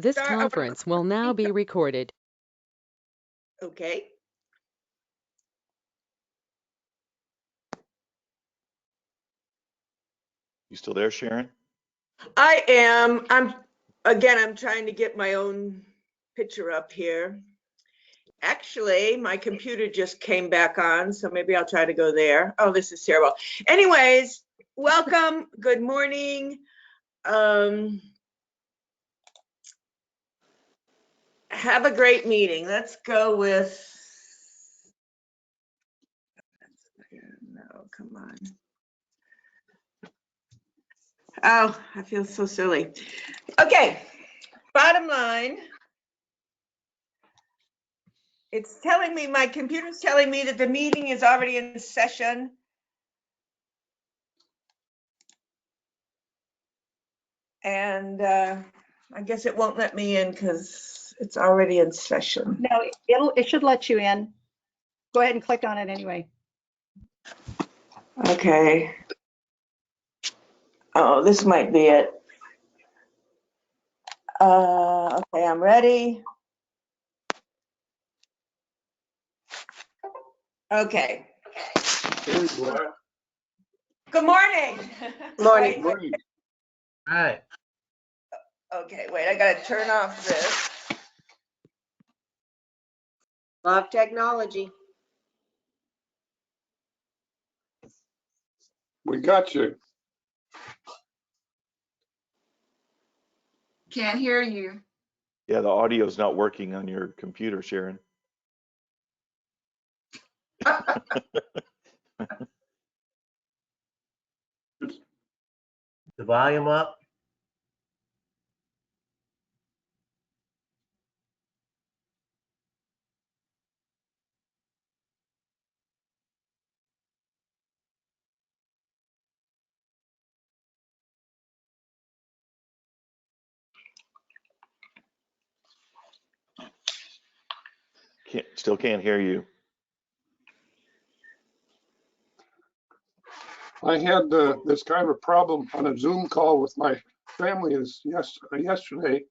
This conference will now be recorded. Okay. You still there, Sharon? I am. I'm trying to get my own picture up here. Actually, my computer just came back on, so maybe I'll try to go there. Oh, this is terrible. Anyways, welcome. Good morning. Have a great meeting. Let's go with. No, come on. Oh, I feel so silly. Okay, bottom line. It's telling me, my computer's telling me that the meeting is already in session. And I guess it won't let me in because it's already in session. No, it should let you in. Go ahead and click on it anyway. Okay. Oh, this might be it. Okay, I'm ready. Okay. Good morning. Morning. Wait. Hi. Okay, wait, I gotta turn off this. Love technology. We got you. Can't hear you. Yeah, the audio's not working on your computer, Sharon. The volume up. Still can't hear you. I had this kind of a problem on a Zoom call with my family yesterday,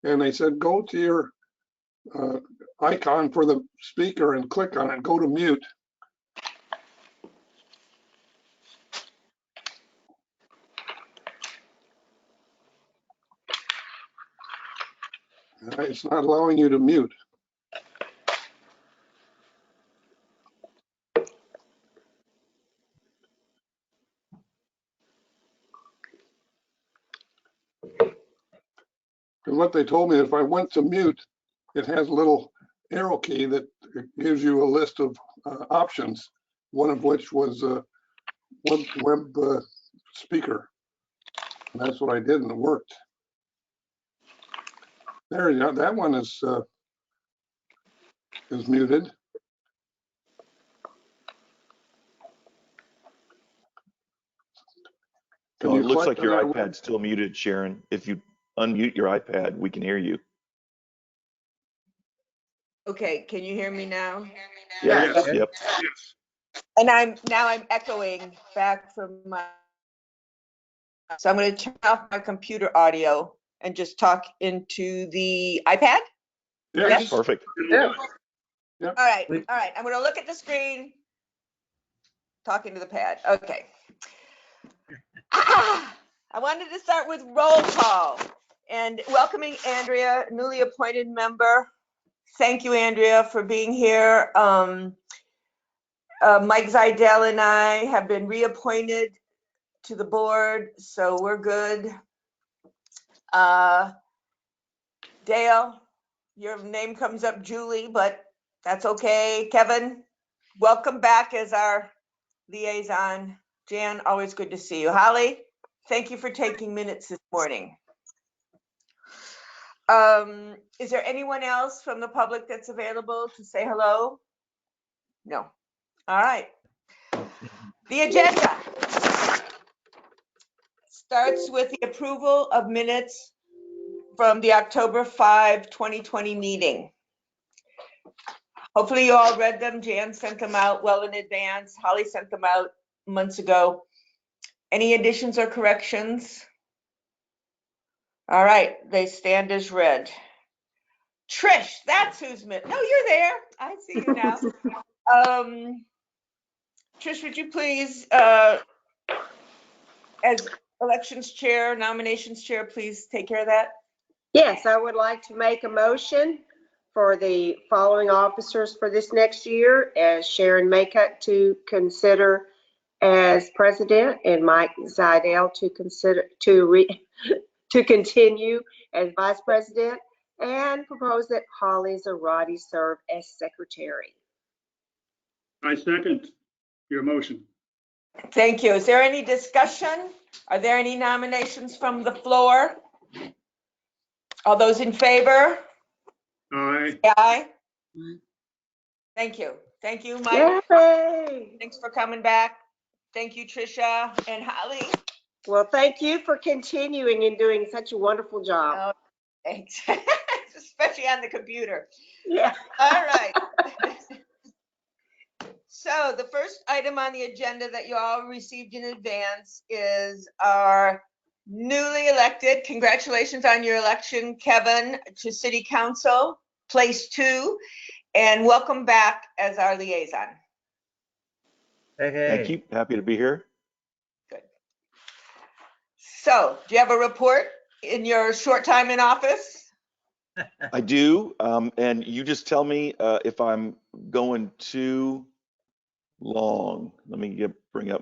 and they said, go to your icon for the speaker and click on it, go to mute. It's not allowing you to mute. And what they told me, if I went to mute, it has a little arrow key that gives you a list of options, one of which was web speaker. And that's what I did, and it worked. There you go. That one is muted. Well, it looks like your iPad's still muted, Sharon. If you unmute your iPad, we can hear you. Okay, can you hear me now? Yes. Yep. And I'm echoing back from my, so I'm going to turn off my computer audio and just talk into the iPad. Yes. Perfect. Yeah. All right. I'm going to look at the screen, talking to the pad. Okay. I wanted to start with roll call and welcoming Andrea, newly appointed member. Thank you, Andrea, for being here. Mike Zidell and I have been reappointed to the board, so we're good. Dale, your name comes up Julie, but that's okay. Kevin, welcome back as our liaison. Jan, always good to see you. Holly, thank you for taking minutes this morning. Is there anyone else from the public that's available to say hello? No. All right. The agenda starts with the approval of minutes from the October 5, 2020 meeting. Hopefully you all read them. Jan sent them out well in advance. Holly sent them out months ago. Any additions or corrections? All right, they stand as read. Trish, that's who's no, you're there. I see you now. Trish, would you please, as elections chair, nominations chair, please take care of that? Yes, I would like to make a motion for the following officers for this next year as Sharon Maycutt to consider as president and Mike Zidell to consider to continue as vice president, and propose that Holly Zarate serve as secretary. I second your motion. Thank you. Is there any discussion? Are there any nominations from the floor? All those in favor? Aye. Say aye. Thank you. Thank you, Mike. Yay! Thanks for coming back. Thank you, Tricia and Holly. Well, thank you for continuing and doing such a wonderful job. Thanks. Especially on the computer. Yeah. All right. So the first item on the agenda that you all received in advance is our newly elected, congratulations on your election, Kevin, to City Council, Place 2, and welcome back as our liaison. Thank you. Happy to be here. Good. So, do you have a report in your short time in office? I do. And you just tell me if I'm going too long. Let me bring up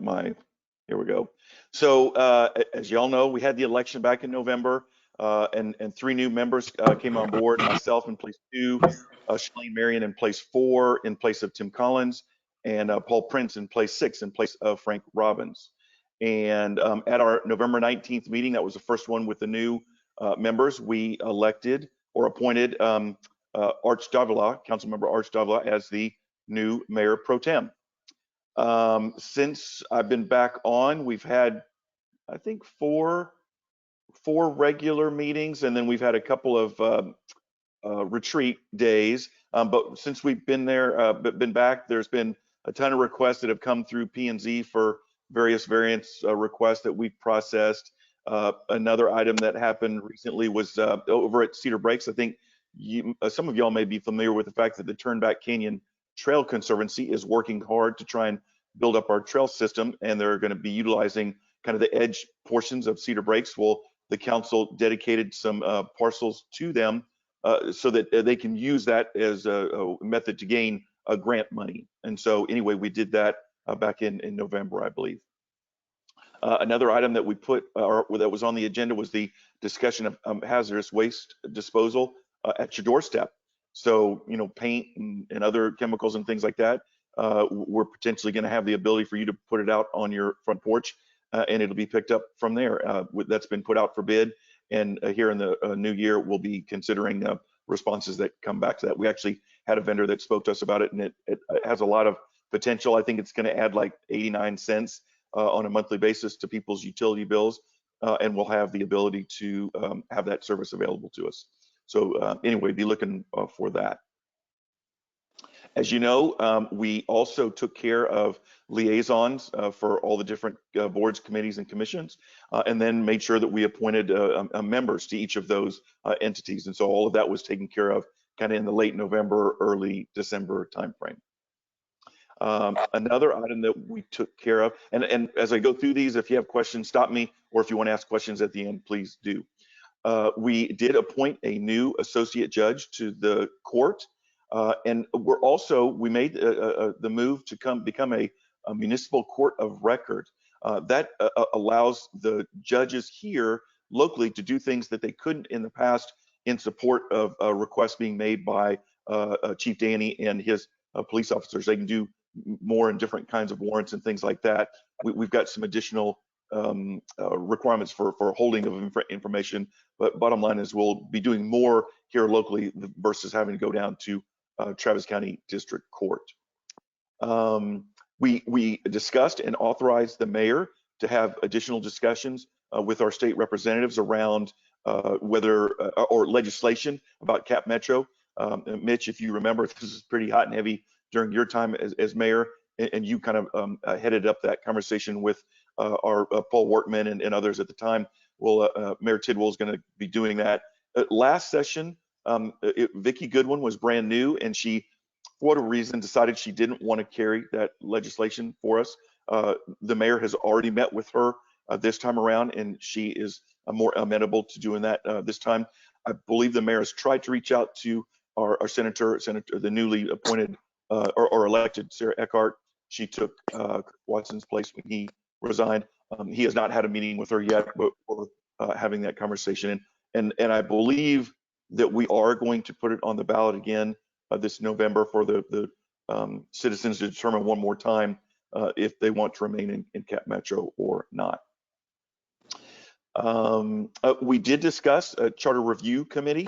here we go. So as y'all know, we had the election back in November and 3 new members came on board, myself in place 2, Shalane Marion in place 4 in place of Tim Collins, and Paul Prince in place 6 in place of Frank Robbins. And at our November 19th meeting, that was the first one with the new members, we elected or appointed Arch Davila, Councilmember Arch Davila, as the new mayor pro tem. Since I've been back on, we've had, I think, four regular meetings, and then we've had a couple of retreat days. But since we've been back, there's been a ton of requests that have come through P&Z for various variance requests that we've processed. Another item that happened recently was over at Cedar Breaks. I think some of y'all may be familiar with the fact that the Turnback Canyon Trail Conservancy is working hard to try and build up our trail system, and they're going to be utilizing kind of the edge portions of Cedar Breaks. Well, the council dedicated some parcels to them so that they can use that as a method to gain grant money. And so anyway, we did that back in November, I believe. Another item that we put or that was on the agenda was the discussion of hazardous waste disposal at your doorstep. So, you know, paint and other chemicals and things like that, we're potentially going to have the ability for you to put it out on your front porch and it'll be picked up from there. That's been put out for bid, and here in the new year, we'll be considering responses that come back to that. We actually had a vendor that spoke to us about it, and it has a lot of potential. I think it's going to add like 89 cents on a monthly basis to people's utility bills, and we'll have the ability to have that service available to us. So anyway, be looking for that. As you know, we also took care of liaisons for all the different boards, committees, and commissions, and then made sure that we appointed members to each of those entities. And so all of that was taken care of kind of in the late November, early December timeframe. Another item that we took care of, and as I go through these, if you have questions, stop me, or if you want to ask questions at the end, please do. We did appoint a new associate judge to the court. And we made the move to become a municipal court of record. That allows the judges here locally to do things that they couldn't in the past in support of requests being made by Chief Danny and his police officers. They can do more in different kinds of warrants and things like that. We've got some additional requirements for holding of information, but bottom line is we'll be doing more here locally versus having to go down to Travis County District Court. We discussed and authorized the mayor to have additional discussions with our state representatives around whether or legislation about Cap Metro. Mitch, if you remember, this is pretty hot and heavy during your time as mayor, and you kind of headed up that conversation with our Paul Workman and others at the time. Mayor Tidwell is going to be doing that. Last session, Vicki Goodwin was brand new, and she, for whatever reason, decided she didn't want to carry that legislation for us. The mayor has already met with her this time around, and she is more amenable to doing that this time. I believe the mayor has tried to reach out to our senator, the newly appointed or elected Sarah Eckhart. She took Watson's place when he resigned. He has not had a meeting with her yet, but we're having that conversation. And I believe that we are going to put it on the ballot again this November for the citizens to determine one more time if they want to remain in Cap Metro or not. We did discuss a charter review committee.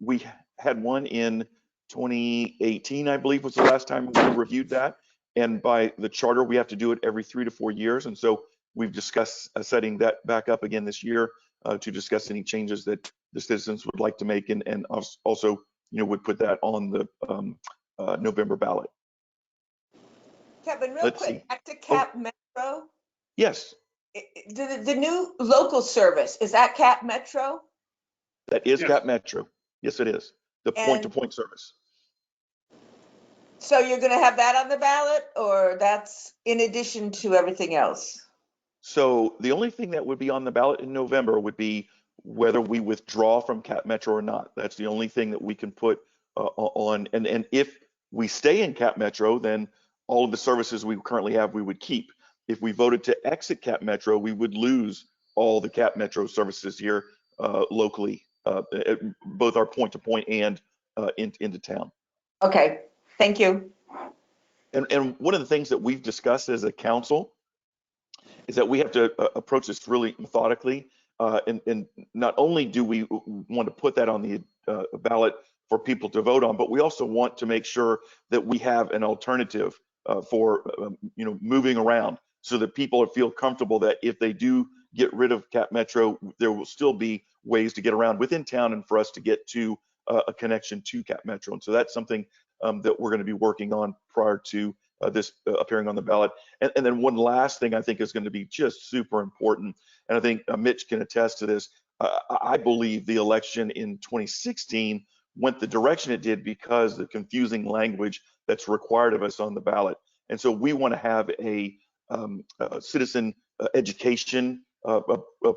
We had one in 2018, I believe was the last time we reviewed that. And by the charter, we have to do it every 3 to 4 years. And so we've discussed setting that back up again this year to discuss any changes that the citizens would like to make, and also, would put that on the November ballot. Kevin, real Let's quick, see. back to Cap Metro. Yes, The new local service, is that Cap Metro? that is Yes. Cap Metro. Yes, it is. The point-to-point service. So you're gonna have that on the ballot, or that's in addition to everything else? So the only thing that would be on the ballot in November would be whether we withdraw from Cap Metro or not. That's the only thing that we can put on. And if we stay in Cap Metro, then all of the services we currently have, we would keep. If we voted to exit Cap Metro, we would lose all the Cap Metro services here locally, both our point-to-point and into town. Okay, thank you. And one of the things that we've discussed as a council is that we have to approach this really methodically. And not only do we want to put that on the ballot for people to vote on, but we also want to make sure that we have an alternative for moving around, so that people feel comfortable that if they do get rid of Cap Metro, there will still be ways to get around within town and for us to get to a connection to Cap Metro. And so that's something that we're going to be working on prior to this appearing on the ballot. And then one last thing I think is going to be just super important, and I think Mitch can attest to this. I believe the election in 2016 went the direction it did because the confusing language that's required of us on the ballot. And so we want to have a citizen education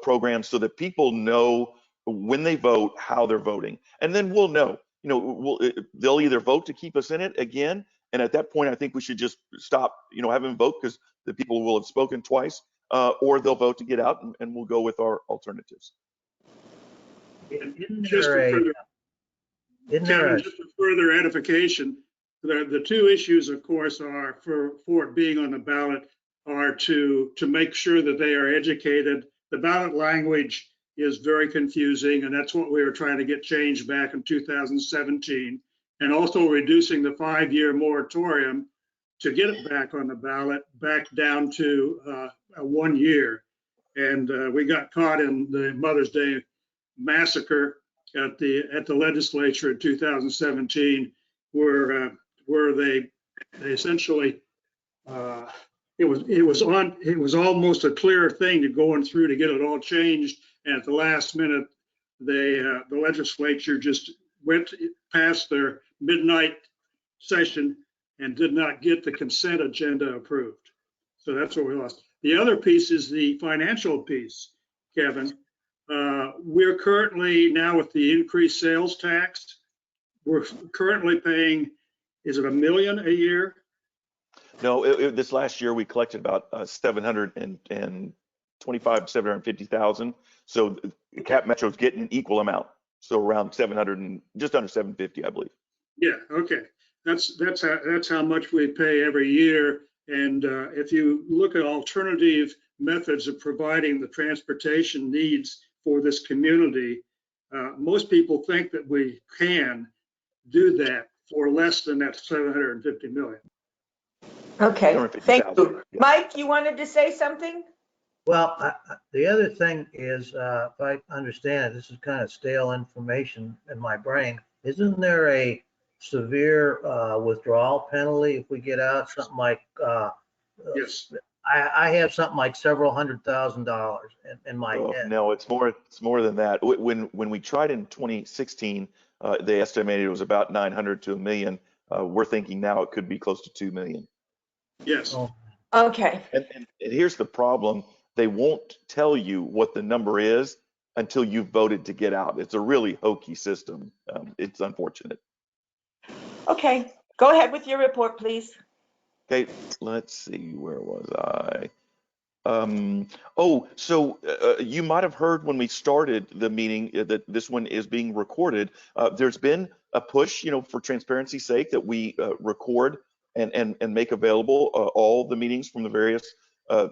program so that people know when they vote how they're voting, and then we'll know. They'll either vote to keep us in it again, and at that point, I think we should just stop, having vote, because the people will have spoken twice, or they'll vote to get out, and we'll go with our alternatives. And just for further edification, the two issues, of course, are for it being on the ballot are to make sure that they are educated. The ballot language is very confusing, and that's what we were trying to get changed back in 2017, and also reducing the 5-year moratorium to get it back on the ballot, back down to 1 year. And we got caught in the Mother's Day massacre at the legislature in 2017, where they essentially it was almost a clear thing to going through to get it all changed, and at the last minute the legislature just went past their midnight session and did not get the consent agenda approved. So that's what we lost. The other piece is the financial piece, Kevin. We're currently now with the increased sales tax, we're currently paying, is it $1 million a year? No, this last year we collected about 750,000. So Cap Metro's getting an equal amount, so around 700 and just under 750, I believe. Yeah, okay. That's how much we pay every year. And if you look at alternative methods of providing the transportation needs for this community, most people think that we can do that for less than that 750 million. Okay, thank you. Yeah. Mike, you wanted to say something? Well, the other thing is, if I understand it, this is kind of stale information in my brain. Isn't there a severe withdrawal penalty if we get out? Something like, Yes. I have something like several $100,000 in my Oh, head. no, it's more than that. When we tried in 2016, they estimated it was about 900 to a million. We're thinking now it could be close to 2 million. Yes. Oh, Okay, And here's the problem. They won't tell you what the number is until you've voted to get out. It's a really hokey system. It's unfortunate. okay. Go ahead with your report, please. Okay, let's see, where was I? So you might have heard when we started the meeting that this one is being recorded. There's been a push, for transparency's sake, that we record and make available all the meetings from the various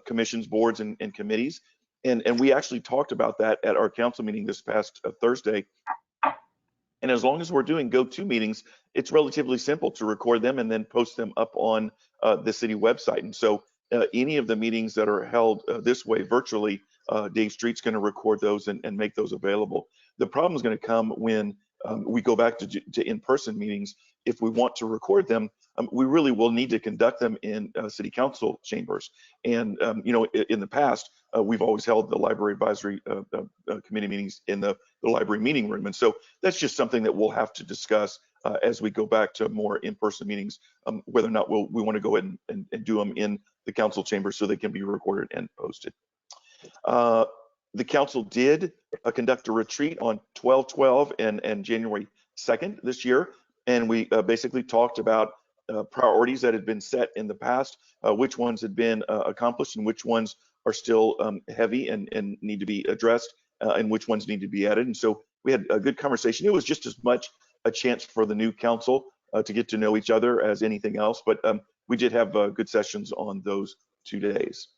commissions, boards, and committees. And we actually talked about that at our council meeting this past Thursday. And as long as we're doing go-to meetings, it's relatively simple to record them and then post them up on the city website. And so any of the meetings that are held this way virtually, Dave Street's going to record those and make those available. The problem is going to come when we go back to in-person meetings. If we want to record them, we really will need to conduct them in city council chambers. And in the past, we've always held the library advisory committee meetings in the library meeting room. And so that's just something that we'll have to discuss as we go back to more in-person meetings, whether or not we want to go ahead and do them in the council chamber so they can be recorded and posted. The council did conduct a retreat on 12/12 and January 2nd this year, and we basically talked about priorities that had been set in the past, which ones had been accomplished and which ones are still heavy and need to be addressed, and which ones need to be added. And so we had a good conversation. It was just as much a chance for the new council to get to know each other as anything else, but we did have good sessions on those 2 days.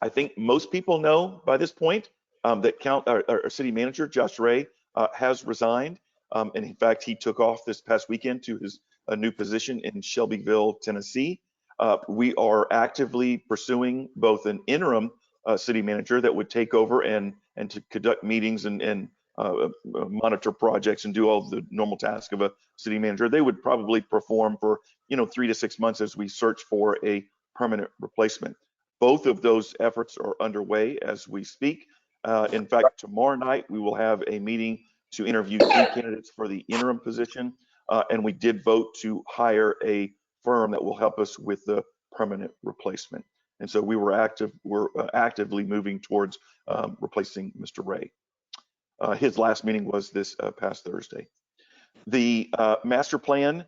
I think most people know by this point that our city manager, Josh Ray, has resigned. And in fact, he took off this past weekend to his new position in Shelbyville, Tennessee. We are actively pursuing both an interim city manager that would take over and to conduct meetings and monitor projects and do all the normal tasks of a city manager. They would probably perform for 3 to 6 months as we search for a permanent replacement. Both of those efforts are underway as we speak. In fact, tomorrow night we will have a meeting to interview 3 candidates for the interim position, and we did vote to hire a firm that will help us with the permanent replacement. And so we're actively moving towards replacing Mr. Ray. His last meeting was this past Thursday. The master plan,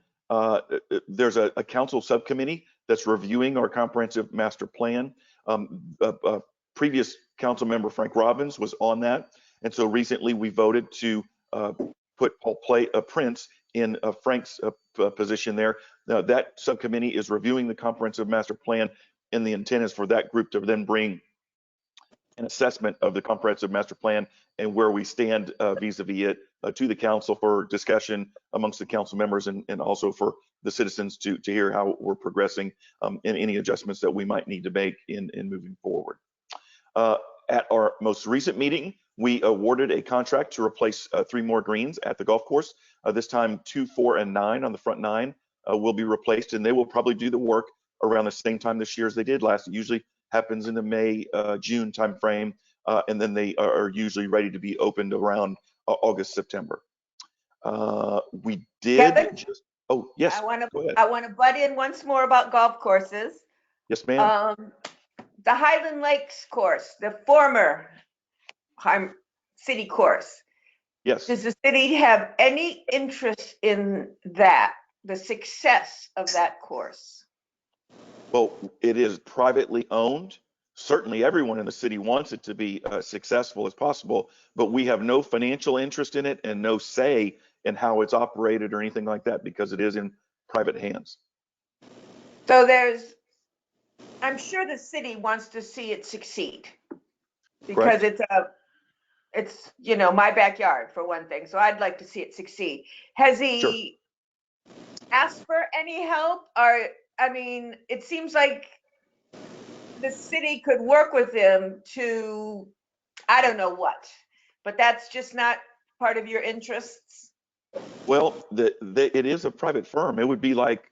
there's a council subcommittee that's reviewing our comprehensive master plan. Previous council member Frank Robbins was on that. And so recently we voted to put Paul Prince in Frank's position there. Now, that subcommittee is reviewing the comprehensive master plan, and the intent is for that group to then bring an assessment of the comprehensive master plan and where we stand vis-a-vis it to the council for discussion amongst the council members and also for the citizens to hear how we're progressing and any adjustments that we might need to make in moving forward. At our most recent meeting, we awarded a contract to replace 3 more greens at the golf course. This time 2, 4, and 9 on the front 9 will be replaced, and they will probably do the work around the same time this year as they did last. It usually happens in the May, June timeframe, and then they are usually ready to be opened around August, September. We did Kevin? oh, yes, I want go ahead. to butt in once more about golf courses. Yes, ma'am. The Highland Lakes course, the former city course. Yes. Does the city have any interest in that, the success of that course? Well, it is privately owned. Certainly everyone in the city wants it to be successful as possible, but we have no financial interest in it and no say in how it's operated or anything like that because it is in private hands. So I'm sure the city wants to see it succeed because Correct. it's my backyard for one thing. So I'd like to see it succeed. Has he asked for any help? Or, I mean, it seems like the city could work with him to, I don't know what, but that's just not part of your interests. Well, it is a private firm. It would be like,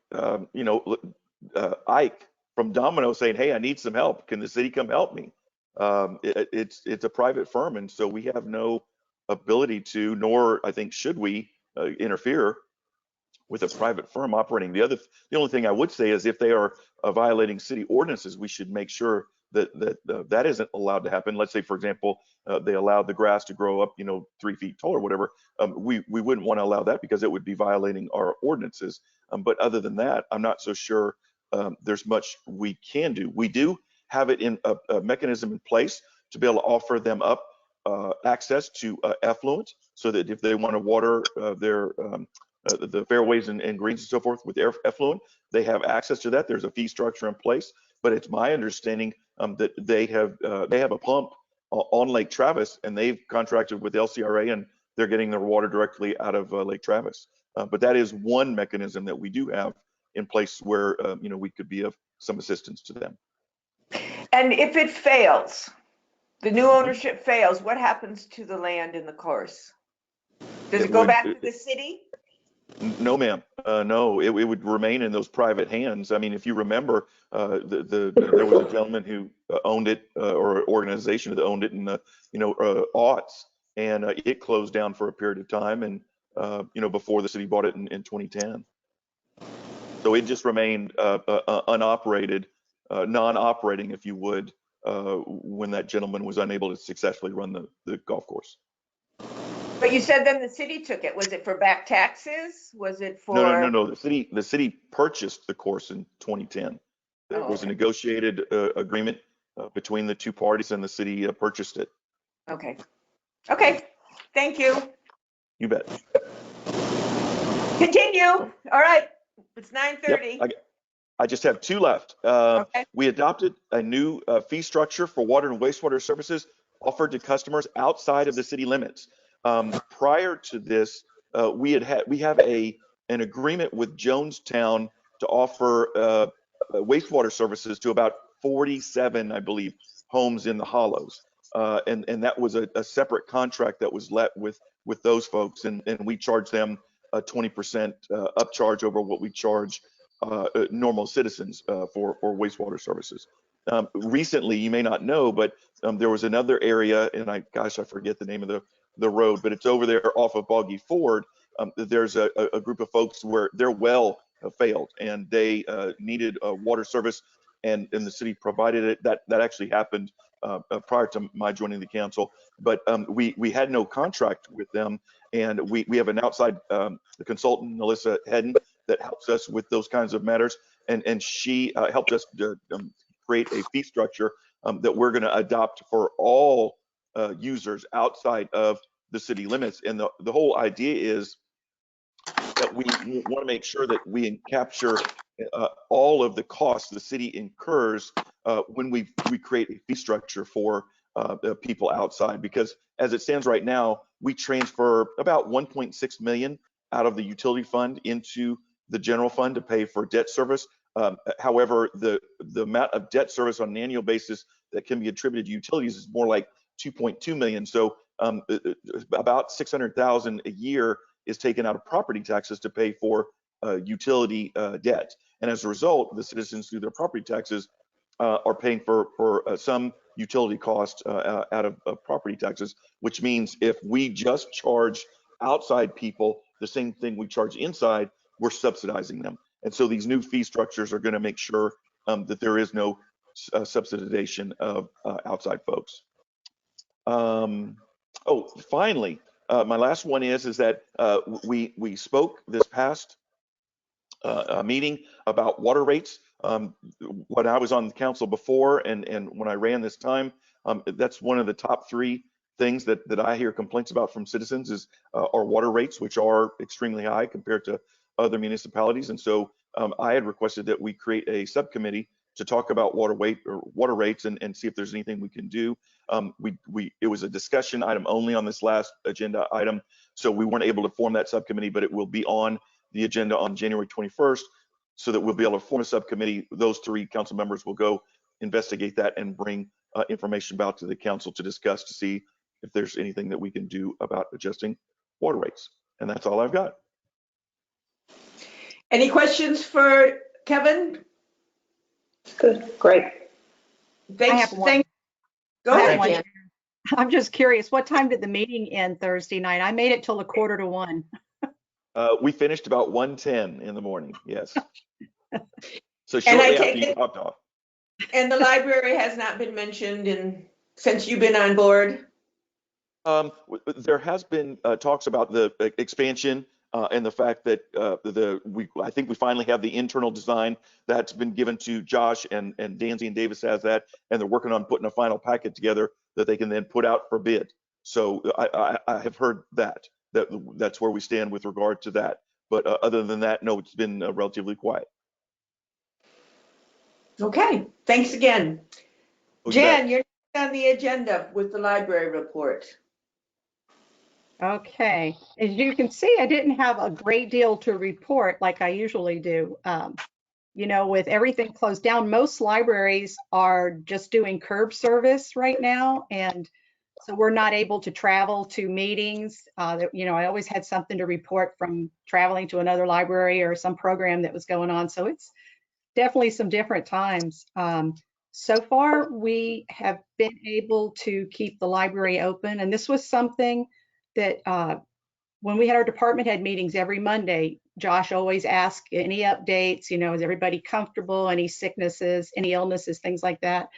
Ike from Domino saying, hey, I need some help. Can the city come help me? It's a private firm, and so we have no ability to, nor I think should we interfere with a private firm operating. The only thing I would say is if they are violating city ordinances, we should make sure that isn't allowed to happen. Let's say, for example, they allowed the grass to grow up, 3 feet tall or whatever. We wouldn't want to allow that because it would be violating our ordinances. But other than that, I'm not so sure there's much we can do. We do have it in a mechanism in place to be able to offer them up access to effluent, so that if they want to water their the fairways and greens and so forth with their effluent, they have access to that. There's a fee structure in place, but it's my understanding that they have a pump on Lake Travis, and they've contracted with LCRA, and they're getting their water directly out of Lake Travis. But that is one mechanism that we do have in place where we could be of some assistance to them. And if it fails, the new ownership fails, what happens to the land in the course? Does it go back to the city? No, ma'am. No, it would remain in those private hands. I mean, if you remember, there was a gentleman who owned it, or an organization that owned it in the aughts, and it closed down for a period of time, and before the city bought it in 2010. So it just remained unoperated, non-operating, if you would, when that gentleman was unable to successfully run the golf course. But you said then the city took it. Was it for back taxes? Was it for? No. The city purchased the course in 2010. There was a negotiated agreement between the two parties, and the city purchased it. Okay. Thank you. You bet. Continue. All right. It's 9:30. Yep, I just have 2 left. Okay. We adopted a new fee structure for water and wastewater services offered to customers outside of the city limits. Prior to this, we have an agreement with Jonestown to offer wastewater services to about 47, I believe, homes in the Hollows, and that was a separate contract that was let with those folks, and we charge them a 20% upcharge over what we charge normal citizens for wastewater services. Recently, you may not know, but there was another area, and I forget the name of the road, but it's over there off of Boggy Ford. There's a group of folks where their well failed, and they needed a water service, and the city provided it. That actually happened prior to my joining the council, but we had no contract with them, and we have an outside consultant, Melissa Hedden, that helps us with those kinds of matters, and she helped us create a fee structure that we're going to adopt for all users outside of the city limits. And the whole idea is that we want to make sure that we capture all of the costs the city incurs when we create a fee structure for the people outside, because as it stands right now, we transfer about 1.6 million out of the utility fund into the general fund to pay for debt service. However, the amount of debt service on an annual basis that can be attributed to utilities is more like 2.2 million. So about 600,000 a year is taken out of property taxes to pay for utility debt. And as a result, the citizens through their property taxes are paying for some utility costs out of property taxes, which means if we just charge outside people the same thing we charge inside, we're subsidizing them. And so these new fee structures are going to make sure that there is no subsidization of outside folks. Finally, my last one is that we spoke this past meeting about water rates. When I was on the council before, and when I ran this time, that's one of the top 3 things that I hear complaints about from citizens is our water rates, which are extremely high compared to other municipalities. And so I had requested that we create a subcommittee to talk about water rates and see if there's anything we can do. It was a discussion item only on this last agenda item, so we weren't able to form that subcommittee, but it will be on the agenda on January 21st, so that we'll be able to form a subcommittee. Those 3 council members will go investigate that and bring information about to the council to discuss, to see if there's anything that we can do about adjusting water rates. And that's all I've got. Any questions for Kevin? Good, great. Thanks, have one. thanks. Go I have ahead, one. Jan. I'm just curious, what time did the meeting end Thursday night? I made it till 1:45. We finished about 1:10 in the morning, yes. So And I shortly after take you it- hopped off. And the library has not been mentioned since you've been on board? There has been talks about the expansion and the fact that I think we finally have the internal design that's been given to Josh, and Danzy and Davis has that, and they're working on putting a final packet together that they can then put out for bid. So I have heard that's where we stand with regard to that. But other than that, no, it's been relatively quiet. Okay, thanks again. Oh, you bet. Jan, you're next on the agenda with the library report. Okay, as you can see, I didn't have a great deal to report like I usually do. You know, with everything closed down, most libraries are just doing curb service right now. And so we're not able to travel to meetings. You know, I always had something to report from traveling to another library or some program that was going on. So it's definitely some different times. So far, we have been able to keep the library open. And this was something that when we had our department head meetings every Monday, Josh always asked any updates, you know, is everybody comfortable, any sicknesses, any illnesses, things like that.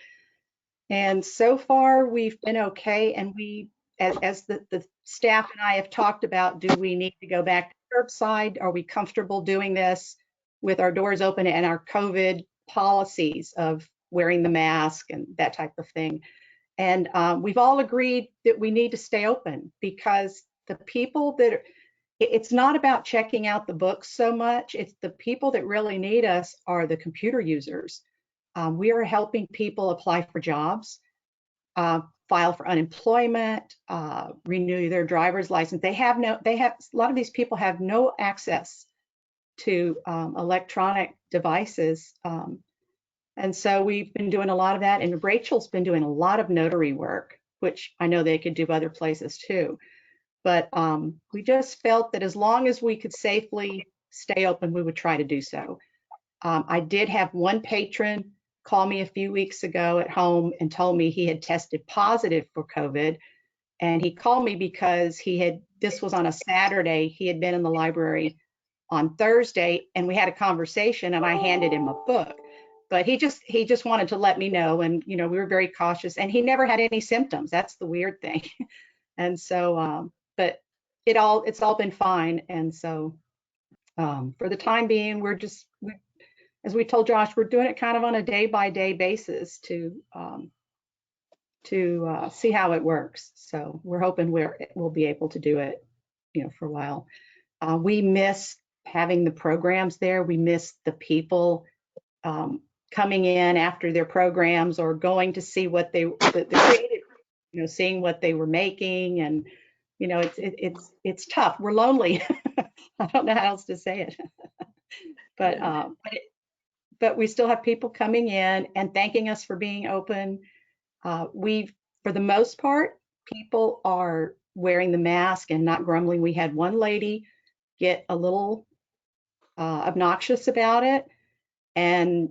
And so far we've been okay. And we, as the staff and I have talked about, do we need to go back to curbside? Are we comfortable doing this with our doors open and our COVID policies of wearing the mask and that type of thing? And we've all agreed that we need to stay open because the people that it's not about checking out the books so much. It's the people that really need us are the computer users. We are helping people apply for jobs, file for unemployment, renew their driver's license. A lot of these people have no access to electronic devices. And so we've been doing a lot of that. And Rachel's been doing a lot of notary work, which I know they could do other places too. But we just felt that as long as we could safely stay open, we would try to do so. I did have one patron call me a few weeks ago at home and told me he had tested positive for COVID. And he called me because this was on a Saturday, he had been in the library on Thursday and we had a conversation and I handed him a book. But he just wanted to let me know, and you know, we were very cautious and he never had any symptoms. That's the weird thing. And so but it's all been fine. And so for the time being, as we told Josh, we're doing it kind of on a day-by-day basis to see how it works. So we're hoping we'll be able to do it, you know, for a while. We miss having the programs there. We miss the people coming in after their programs or going to see what the creative, you know, seeing what they were making. And you know, it's tough. We're lonely. I don't know how else to say it. But we still have people coming in and thanking us for being open. For the most part, people are wearing the mask and not grumbling. We had one lady get a little obnoxious about it and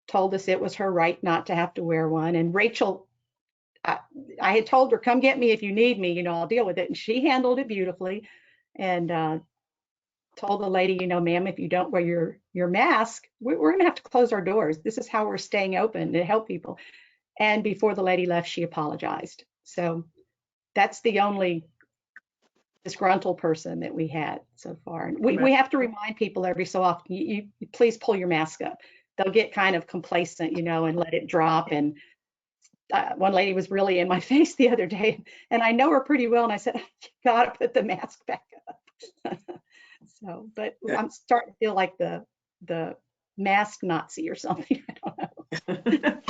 told us it was her right not to have to wear one. And Rachel, I had told her, come get me if you need me, you know, I'll deal with it. And she handled it beautifully and told the lady, you know, ma'am, if you don't wear your mask, we're going to have to close our doors. This is how we're staying open to help people. And before the lady left, she apologized. So that's the only disgruntled person that we had so far. And we have to remind people every so often, you please pull your mask up. They'll get kind of complacent, you know, and let it drop. And one lady was really in my face the other day, and I know her pretty well. And I said, you gotta put the mask back up. So, but I'm starting to feel like the mask Nazi or something. I don't know.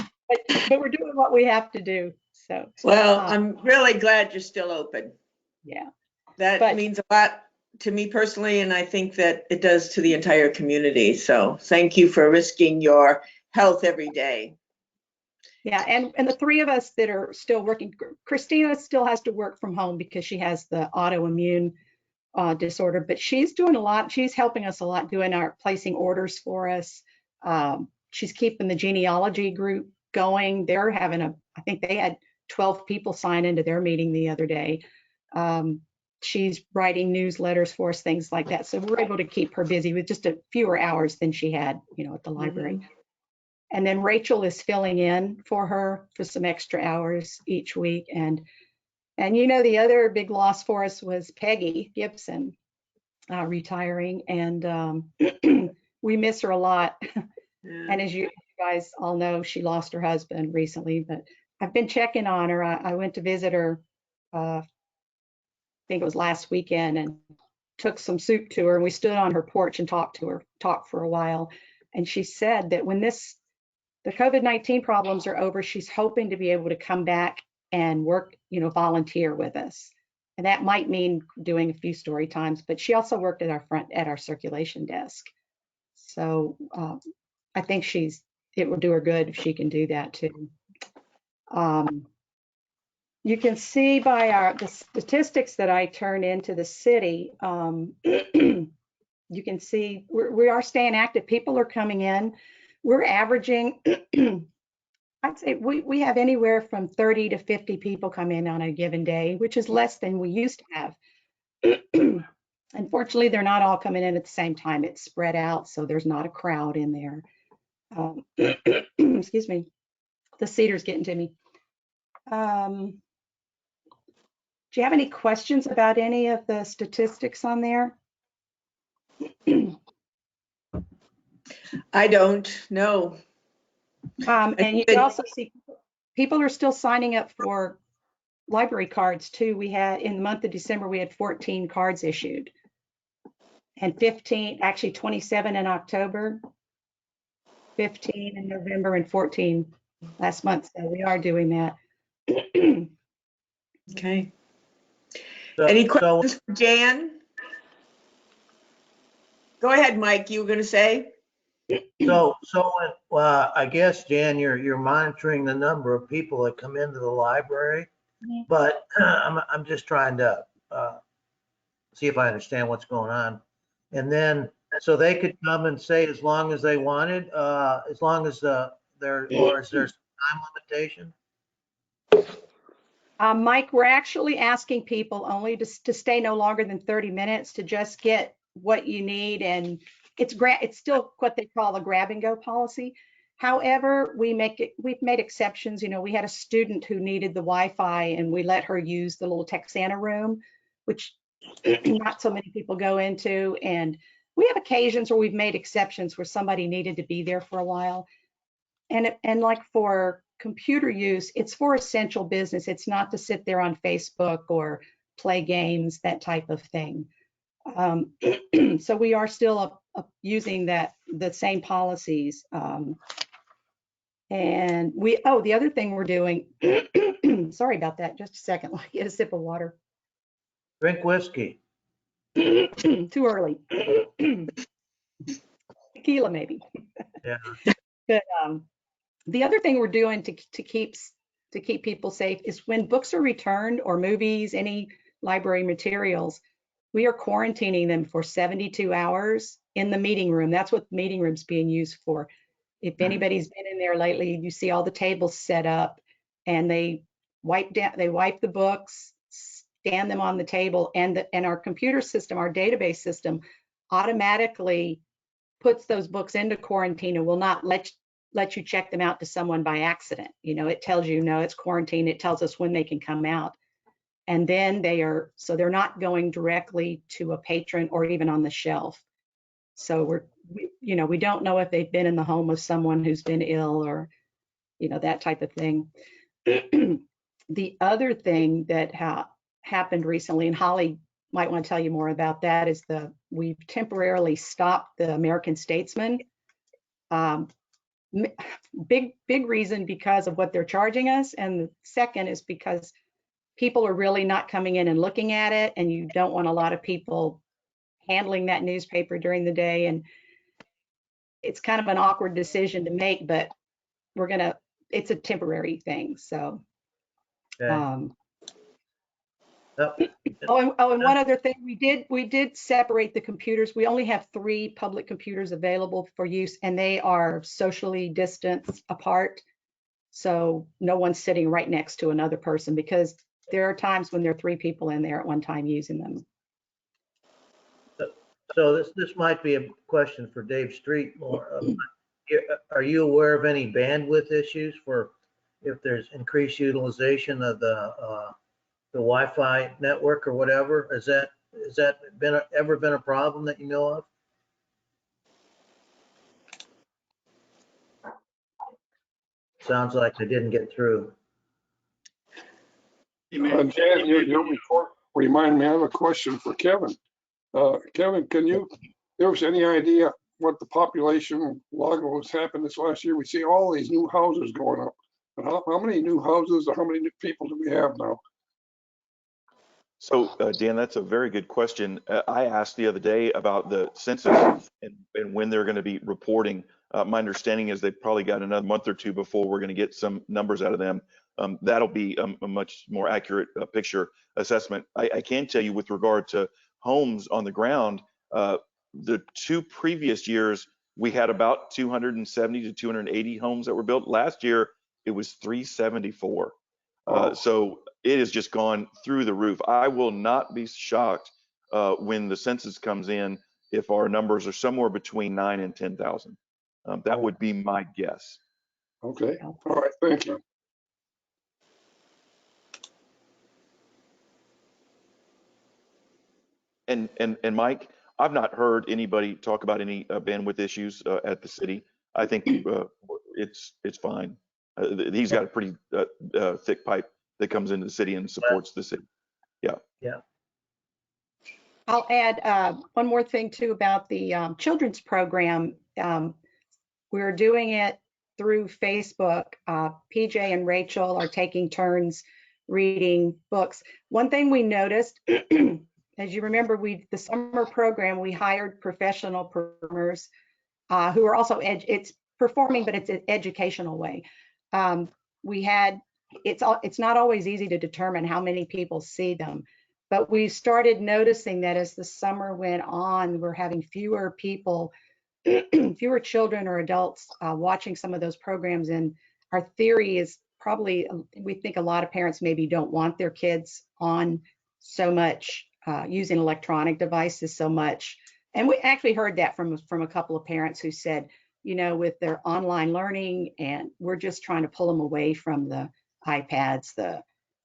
but we're doing what we have to do. So. Well, I'm really glad you're still open. Yeah. That means a lot to me personally, and I think that it does to the entire community. So thank you for risking your health every day. Yeah, and the three of us that are still working, Christina still has to work from home because she has the autoimmune disorder, but she's doing a lot. She's helping us a lot, placing orders for us. she's keeping the genealogy group going. They're having I think they had 12 people sign into their meeting the other day. She's writing newsletters for us, things like that. So we're able to keep her busy with just a fewer hours than she had, at the library. And then Rachel is filling in for her for some extra hours each week. And the other big loss for us was Peggy Gibson retiring, and we miss her a lot. And as you guys all know, she lost her husband recently, but I've been checking on her. I went to visit her, I think it was last weekend, and took some soup to her, and we stood on her porch and talked for a while. And she said that when the COVID-19 problems are over, she's hoping to be able to come back and work, volunteer with us. And that might mean doing a few story times, but she also worked at our circulation desk. So I think it would do her good if she can do that too. You can see by the statistics that I turn into the city, you can see we are staying active. People are coming in. We're averaging, I'd say we have anywhere from 30 to 50 people come in on a given day, which is less than we used to have. Unfortunately, they're not all coming in at the same time. It's spread out, so there's not a crowd in there. Excuse me. The cedar's getting to me. Do you have any questions about any of the statistics on there? I don't know. And you can also see people are still signing up for library cards too. We had, in the month of December, we had 14 cards issued, and 27 in October, 15 in November, and 14 last month. So we are doing that. Okay. So- Any so- questions for Jan? Go ahead, Mike. You were going to say? So I guess, Jan, you're monitoring the number of people that come into the library, but I'm just trying to see if I understand what's going on. And then, so they could come and say as long as they wanted, as long as or is there some time limitation? Mike, we're actually asking people only to stay no longer than 30 minutes to just get what you need, and it's still what they call the grab and go policy. However, we've made exceptions. We had a student who needed the Wi-Fi, and we let her use the little Texana room, which not so many people go into. And we have occasions where we've made exceptions where somebody needed to be there for a while. And like for computer use, it's for essential business. It's not to sit there on Facebook or play games, that type of thing. So we are still using the same policies. And the other thing we're doing, sorry about that, just a second, let me get a sip of water. Drink whiskey. Too early. Tequila, maybe. Yeah. But the other thing we're doing to keep people safe is when books are returned, or movies, any library materials, we are quarantining them for 72 hours in the meeting room. That's what the meeting room's being used for. If anybody's been in there lately, you see all the tables set up, and they wipe the books, stand them on the table, and our computer system, our database system, automatically puts those books into quarantine and will not let you check them out to someone by accident. It tells you, no, it's quarantine. It tells us when they can come out. And then they're not going directly to a patron or even on the shelf. So we don't know if they've been in the home of someone who's been ill, or, that type of thing. The other thing that happened recently, and Holly might want to tell you more about that, is we've temporarily stopped the American Statesman. Big reason because of what they're charging us. And the second is because people are really not coming in and looking at it, and you don't want a lot of people handling that newspaper during the day. And it's kind of an awkward decision to make, but it's a temporary thing. So, Okay. Oh, and one other thing, we did separate the computers. We only have 3 public computers available for use, and they are socially distanced apart. So no one's sitting right next to another person, because there are times when there are 3 people in there at one time using them. So this might be a question for Dave Street more. Are you aware of any bandwidth issues for if there's increased utilization of the Wi-Fi network or whatever? Has that ever been a problem that you know of? Sounds like they didn't get through. Jan, your report remind me, I have a question for Kevin. Kevin, can you give us any idea what the population of Lagos happened this last year? We see all these new houses going up. But how many new houses or how many new people do we have now? So, Dan, that's a very good question. I asked the other day about the census and when they're going to be reporting. My understanding is they've probably got another month or 2 before we're going to get some numbers out of them. That'll be a much more accurate picture assessment. I can tell you with regard to homes on the ground, the 2 previous years, we had about 270 to 280 homes that were built. Last year, it was 374. So it has just gone through the roof. I will not be shocked when the census comes in if our numbers are somewhere between 9 and 10,000. That would be my guess. Okay, all right, thank you. And Mike, I've not heard anybody talk about any bandwidth issues at the city. I think it's fine. He's got a pretty thick pipe that comes into the city and supports the city. Yeah. I'll add one more thing too about the children's program. We're doing it through Facebook. PJ and Rachel are taking turns reading books. One thing we noticed, as you remember, the summer program, we hired professional performers who are also, it's performing, but it's an educational way. It's not always easy to determine how many people see them, but we started noticing that as the summer went on, we're having fewer people, fewer children or adults watching some of those programs. And our theory is probably, we think a lot of parents maybe don't want their kids on so much, using electronic devices so much. And we actually heard that from a couple of parents who said, you know, with their online learning, and we're just trying to pull them away from the iPads, the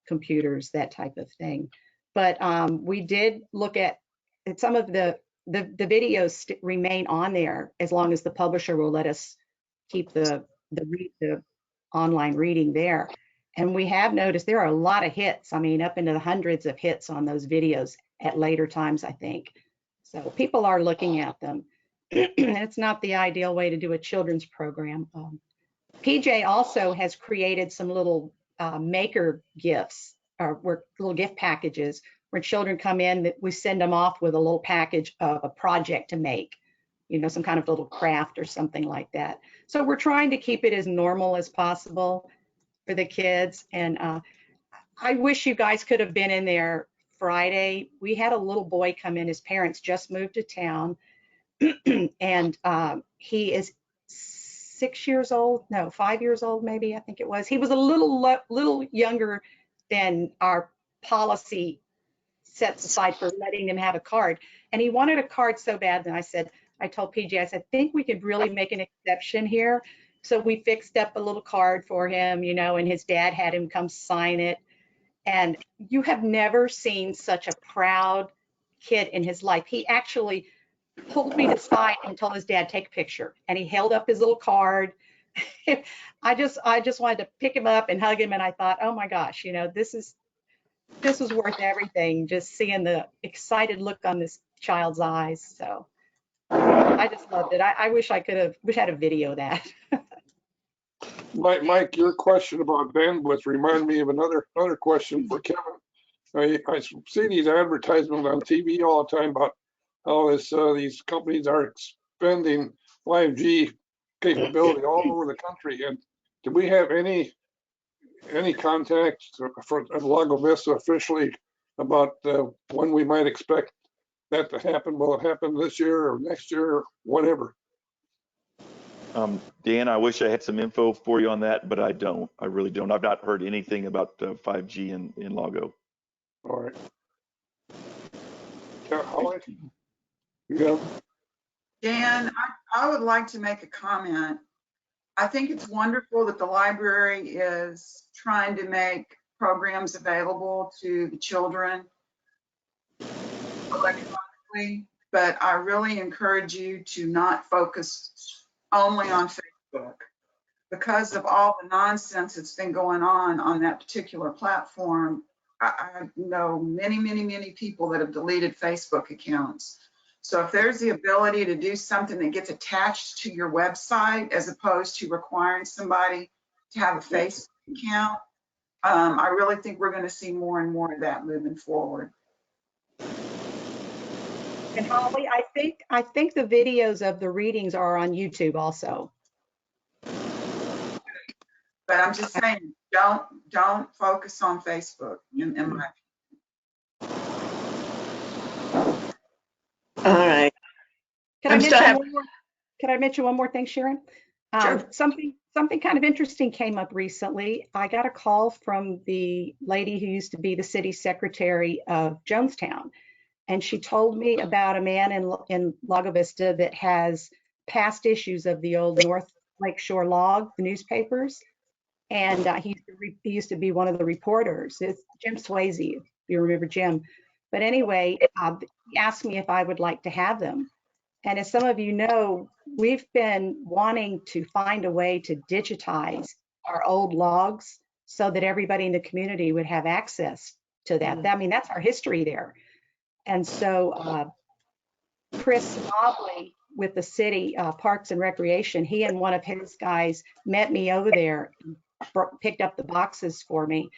computers, that type of thing. But we did look at some of the videos remain on there as long as the publisher will let us keep the online reading there. And we have noticed there are a lot of hits. I mean, up into the hundreds of hits on those videos at later times, I think. So people are looking at them. It's not the ideal way to do a children's program. PJ also has created some little maker gifts, or little gift packages where children come in, that we send them off with a little package of a project to make, you know, some kind of little craft or something like that. So we're trying to keep it as normal as possible for the kids. And I wish you guys could have been in there Friday. We had a little boy come in, his parents just moved to town, and he is 6 years old, no, 5 years old, maybe, I think it was. He was a little younger than our policy sets aside for letting them have a card. And he wanted a card so bad. And I told PJ, I said, I think we could really make an exception here. So we fixed up a little card for him, you know, and his dad had him come sign it. And you have never seen such a proud kid in his life. He actually pulled me to the side and told his dad, take a picture. And he held up his little card. I just wanted to pick him up and hug him. And I thought, oh my gosh, you know, this is worth everything, just seeing the excited look on this child's eyes. So I just loved it. I wish I could have had a video of that. Mike, your question about bandwidth reminded me of another question for Kevin. I see these advertisements on TV all the time about how these companies are expanding 5G capability all over the country. And do we have any contact for Lago Vista officially about when we might expect that to happen. Will it happen this year or next year or whatever? Dan, I wish I had some info for you on that, but I don't. I really don't. I've not heard anything about 5G in Lago. All right. Yeah, Holly? Yeah, Dan, I would like to make a comment. I think it's wonderful that the library is trying to make programs available to the children electronically, but I really encourage you to not focus only on Facebook because of all the nonsense that's been going on that particular platform. I know many, many, many people that have deleted Facebook accounts. So if there's the ability to do something that gets attached to your website as opposed to requiring somebody to have a Facebook account, I really think we're going to see more and more of that moving forward. And Holly, I think the videos of the readings are on YouTube also. But I'm just saying, don't focus on Facebook in my All right. Can I mention one more thing, Sharon? Sure. Something kind of interesting came up recently. I got a call from the lady who used to be the city secretary of Jonestown, and she told me about a man in Lago Vista that has past issues of the old North Lakeshore Log, the newspapers, and he used to be one of the reporters. It's Jim Swayze, if you remember Jim. But anyway, he asked me if I would like to have them. And as some of you know, we've been wanting to find a way to digitize our old logs so that everybody in the community would have access to that. I mean, that's our history there. And so Chris Mobley with the city Parks and Recreation, he and one of his guys met me over there, picked up the boxes for me,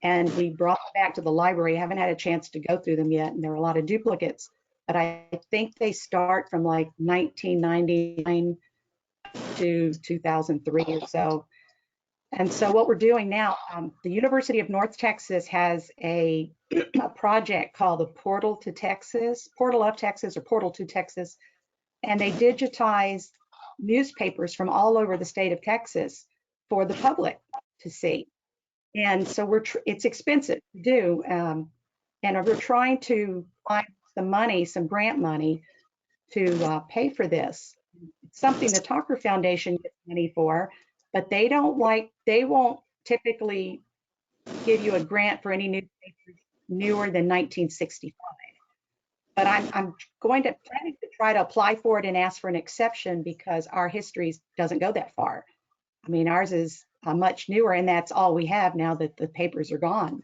and we brought them back to the library. I haven't had a chance to go through them yet, and there are a lot of duplicates, but I think they start from like 1999 to 2003 or so. And so what we're doing now, the University of North Texas has a project called the Portal of Texas, or Portal to Texas, and they digitize newspapers from all over the state of Texas for the public to see. And so it's expensive to do, and we're trying to find some grant money to pay for this. It's something the Talker Foundation gets money for, but they won't typically give you a grant for any newspapers newer than 1965. But I'm planning to try to apply for it and ask for an exception because our history doesn't go that far. I mean, ours is much newer, and that's all we have now that the papers are gone.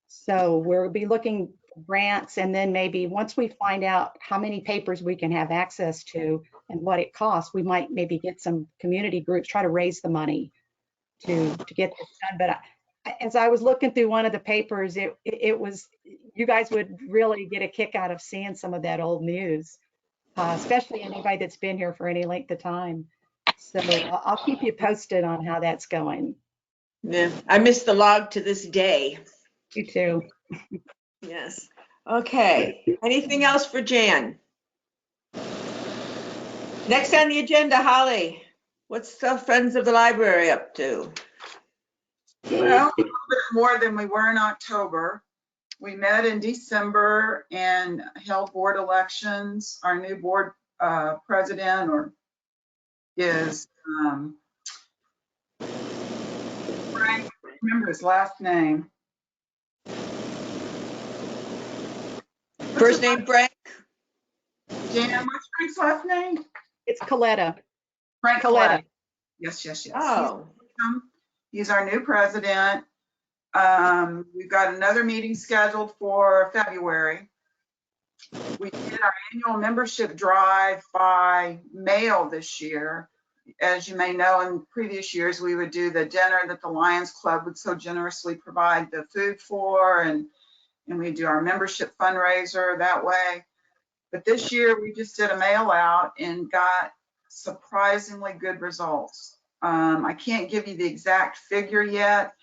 So we'll be looking for grants, and then maybe once we find out how many papers we can have access to and what it costs, we might maybe get some community groups, try to raise the money to get this done. But as I was looking through one of the papers, it was, you guys would really get a kick out of seeing some of that old news, especially anybody that's been here for any length of time. So I'll keep you posted on how that's going. Yeah, I miss the log to this day. You too. Yes. Okay. Anything else for Jan? Next on the agenda, Holly. What's the Friends of the Library up to? Well, a little bit more than we were in October. We met in December and held board elections. Our new board president is Frank, I don't remember his last name. First name Frank? Jan, what's Frank's last name? It's Coletta. Frank Coletta. Yes. Oh. He's our new president. We've got another meeting scheduled for February. We did our annual membership drive by mail this year. As you may know, in previous years, we would do the dinner that the Lions Club would so generously provide the food for, and we do our membership fundraiser that way. But this year, we just did a mail out and got surprisingly good results. I can't give you the exact figure yet.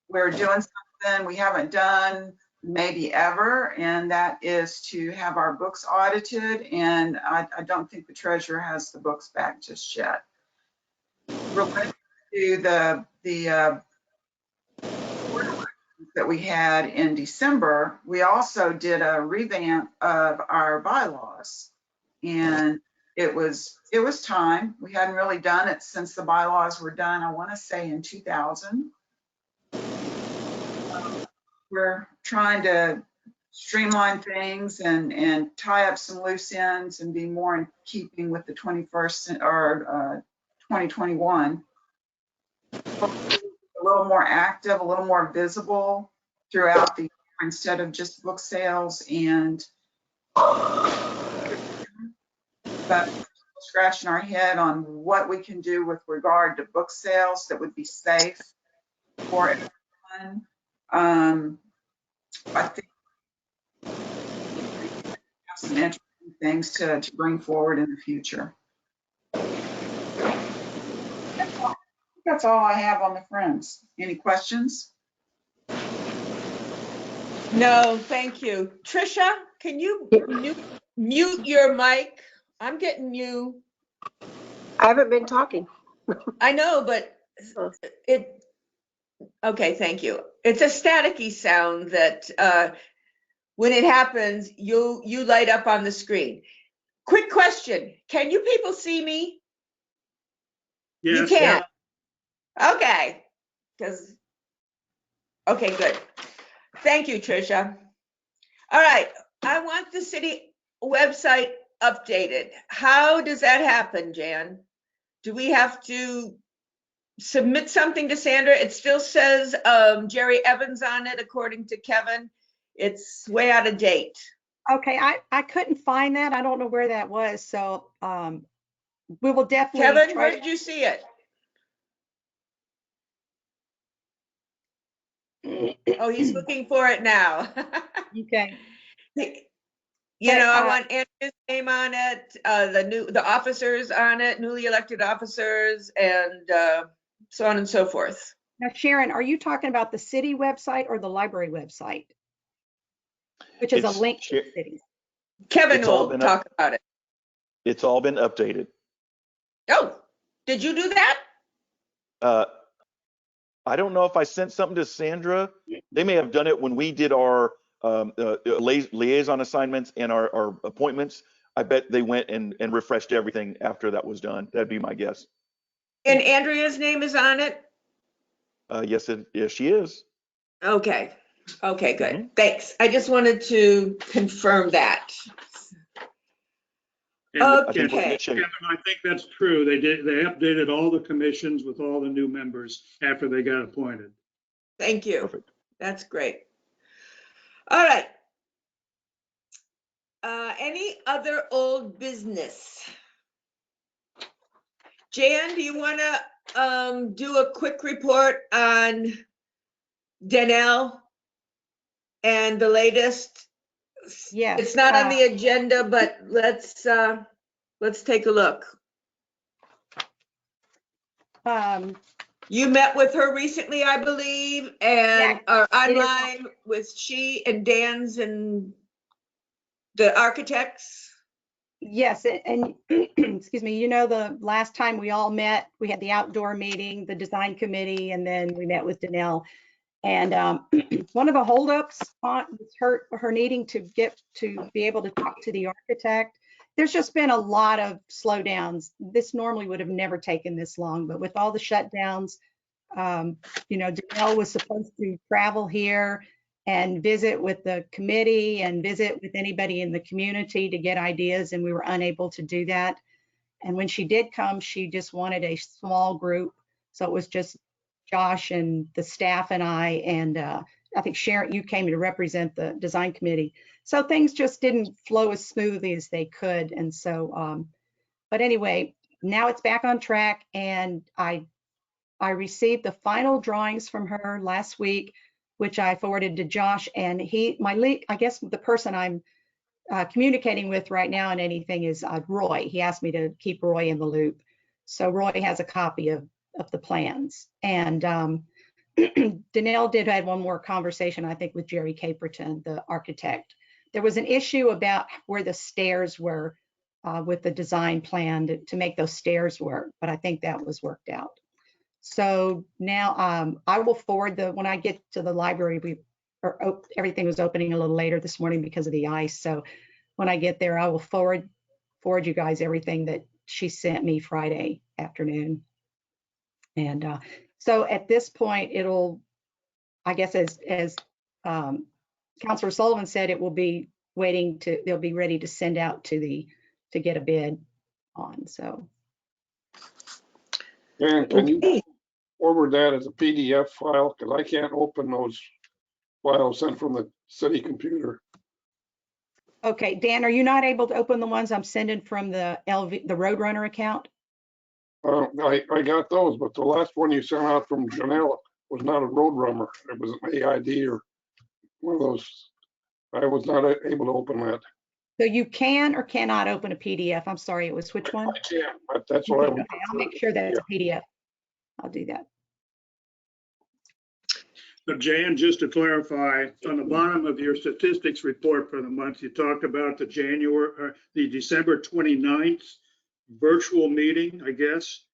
We're doing something we haven't done maybe ever, and that is to have our books audited. And I don't think the treasurer has the books back just yet. Related to the board elections that we had in December, we also did a revamp of our bylaws. And it was time. We hadn't really done it since the bylaws were done, I want to say in 2000. We're trying to streamline things and tie up some loose ends and be more in keeping with the 21st or 2021. A little more active, a little more visible throughout the year instead of just book sales and but scratching our head on what we can do with regard to book sales that would be safe for everyone. I think we have some interesting things to bring forward in the future. That's all I have on the Friends. Any questions? No, thank you. Trisha, can you mute your mic? I'm getting you. I haven't been talking. I know, but okay, thank you. It's a staticky sound that when it happens, you light up on the screen. Quick question. Can you people see me? You Yes. can. Okay. Okay, good. Thank you, Trisha. All right. I want the city website updated. How does that happen, Jan? Do we have to submit something to Sandra? It still says Jerry Evans on it, according to Kevin. It's way out of date. Okay, I couldn't find that. I don't know where that was. So we will definitely Kevin, try where to. did you see it? Oh, he's looking for it now. Okay. You know, I want Andrew's name on it, the officers on it, newly elected officers, and so on and so forth. Now, Sharon, are you talking about the city website or the library website? Which is a link to the city. Kevin It's all will been talk about it. It's all been updated. Oh, did you do that? I don't know if I sent something to Sandra. They may have done it when we did our liaison assignments and our appointments. I bet they went and refreshed everything after that was done. That'd be my guess. And Andrea's name is on it? Yes, she is. Okay. Okay, good. Mhm. Thanks. I just wanted to confirm that. And Okay. Kevin, I think that's true. They updated all the commissions with all the new members after they got appointed. Thank you. Perfect. That's great. All right. Any other old business? Jan, do you want to do a quick report on Danelle and the latest? Yes. It's not on the agenda, but let's take a look. You met with her recently, I believe, and are online with she and Dan's and the architects. Yes, and excuse me, you know, the last time we all met, we had the outdoor meeting, the design committee, and then we met with Danelle. And one of the holdups was her needing to be able to talk to the architect. There's just been a lot of slowdowns. This normally would have never taken this long, but with all the shutdowns, you know, Danelle was supposed to travel here and visit with the committee and visit with anybody in the community to get ideas, and we were unable to do that. And when she did come, she just wanted a small group. So it was just Josh and the staff and and I think Sharon, you came to represent the design committee. So things just didn't flow as smoothly as they could. And so, but anyway, now it's back on track, and I received the final drawings from her last week, which I forwarded to Josh, and I guess the person I'm communicating with right now and anything is Roy. He asked me to keep Roy in the loop. So Roy has a copy of the plans. And Danelle did have one more conversation, I think, with Jerry Caperton, the architect. There was an issue about where the stairs were with the design plan to make those stairs work, but I think that was worked out. So now I will forward when I get to the library, everything was opening a little later this morning because of the ice. So when I get there, I will forward you guys everything that she sent me Friday afternoon. And so at this point, I guess as Councilor Sullivan said, it will be they'll be ready to send out to get a bid on, so. And can you Okay. forward that as a PDF file? Because I can't open those files sent from the city computer. Okay, Dan, are you not able to open the ones I'm sending from the Roadrunner account? I got those, but the last one you sent out from Janelle was not a Roadrunner. It was an AID or one of those. I was not able to open that. So you can or cannot open a PDF? I'm sorry, it was which one? I can't, but that's what I would. Okay, I'll make sure that's a PDF. I'll do that. But Jan, just to clarify, on the bottom of your statistics report for the month, you talked about the December 29th virtual meeting, I guess,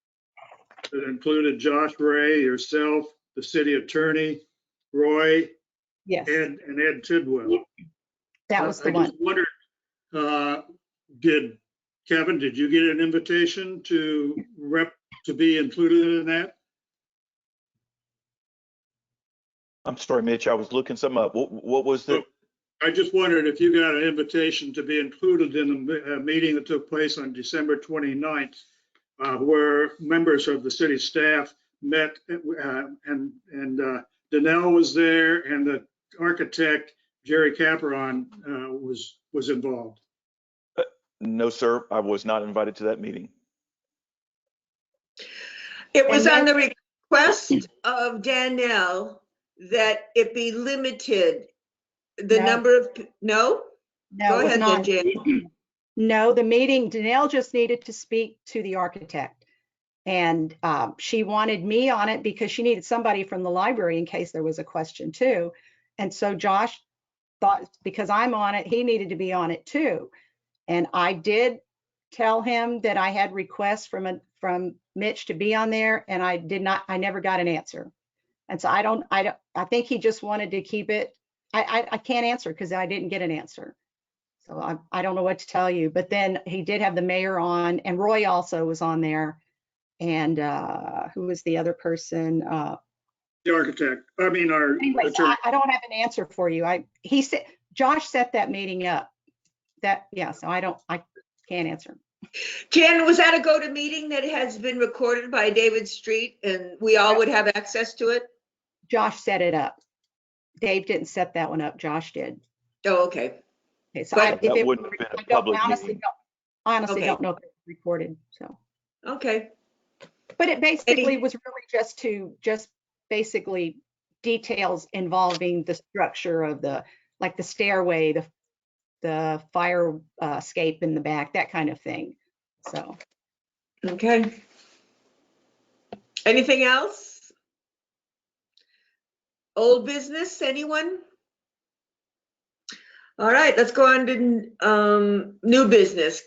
that included Josh Ray, yourself, the city attorney, Roy, Yes, and Ed Tidwell. that was the I one. just wondered, Kevin, did you get an invitation to be included in that? I'm sorry, Mitch, I was looking something up. What was the, I just wondered if you got an invitation to be included in the meeting that took place on December 29th, where members of the city staff met, and Danelle was there, and the architect, Jerry Caperon, was involved. no, sir, I was not invited to that meeting. It was And on the request of Danielle that it be limited, the No. number of, no? No, Go it was ahead not. then, Jan. No, the meeting, Danelle just needed to speak to the architect. And she wanted me on it because she needed somebody from the library in case there was a question too. And so Josh thought, because I'm on it, he needed to be on it too. And I did tell him that I had requests from Mitch to be on there, and I never got an answer. And so I think he just wanted to keep it. I can't answer because I didn't get an answer. So I don't know what to tell you. But then he did have the mayor on, and Roy also was on there. And who was the other person? The architect, our Anyways, attorney. I don't have an answer for you. He said Josh set that meeting up. So I can't answer. Jan, was that a go-to meeting that has been recorded by David Street and we all would have access to it? Josh set it up. Dave didn't set that one up. Josh did. Oh, okay. Okay, so But that wouldn't have been a public meeting. honestly Okay. don't know if it was recorded. So, Okay. but it basically was really just basically details involving the structure of the stairway, the fire escape in the back, that kind of thing. So, Okay. Anything else? Old business, anyone? All right, let's go on to new business.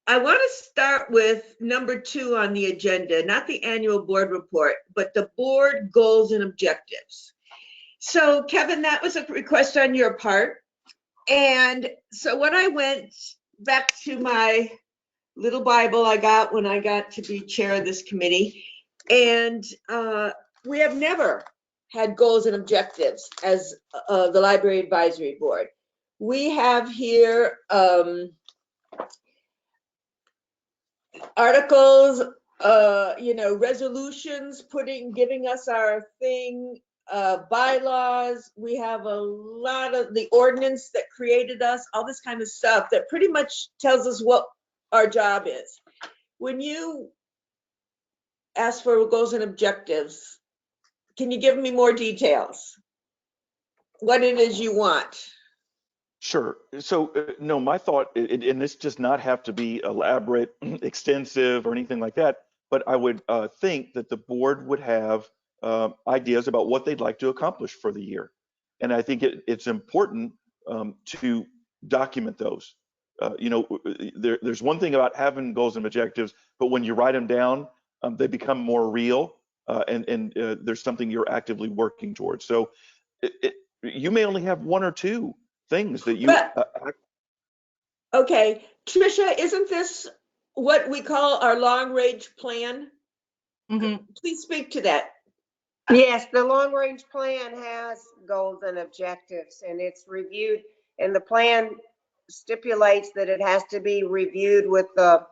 I want to start with number 2 on the agenda, not the annual board report, but the board goals and objectives. So Kevin, that was a request on your part. And so when I went back to my little Bible I got when I got to be chair of this committee, and we have never had goals and objectives as the Library Advisory Board. We have here articles, resolutions, giving us our thing, bylaws. We have a lot of the ordinance that created us, all this kind of stuff that pretty much tells us what our job is. When you ask for goals and objectives, can you give me more details? What it is you want? Sure. So, no, my thought, and this does not have to be elaborate, extensive, or anything like that, but I would think that the board would have ideas about what they'd like to accomplish for the year. And I think it's important to document those. There's one thing about having goals and objectives, but when you write them down, they become more real, and there's something you're actively working towards. So you may only have one or two things that you. Okay, Tricia, isn't this what we call our long-range plan? Mhm. Please speak to that. Yes, the long-range plan has goals and objectives, and it's reviewed, and the plan stipulates that it has to be reviewed with the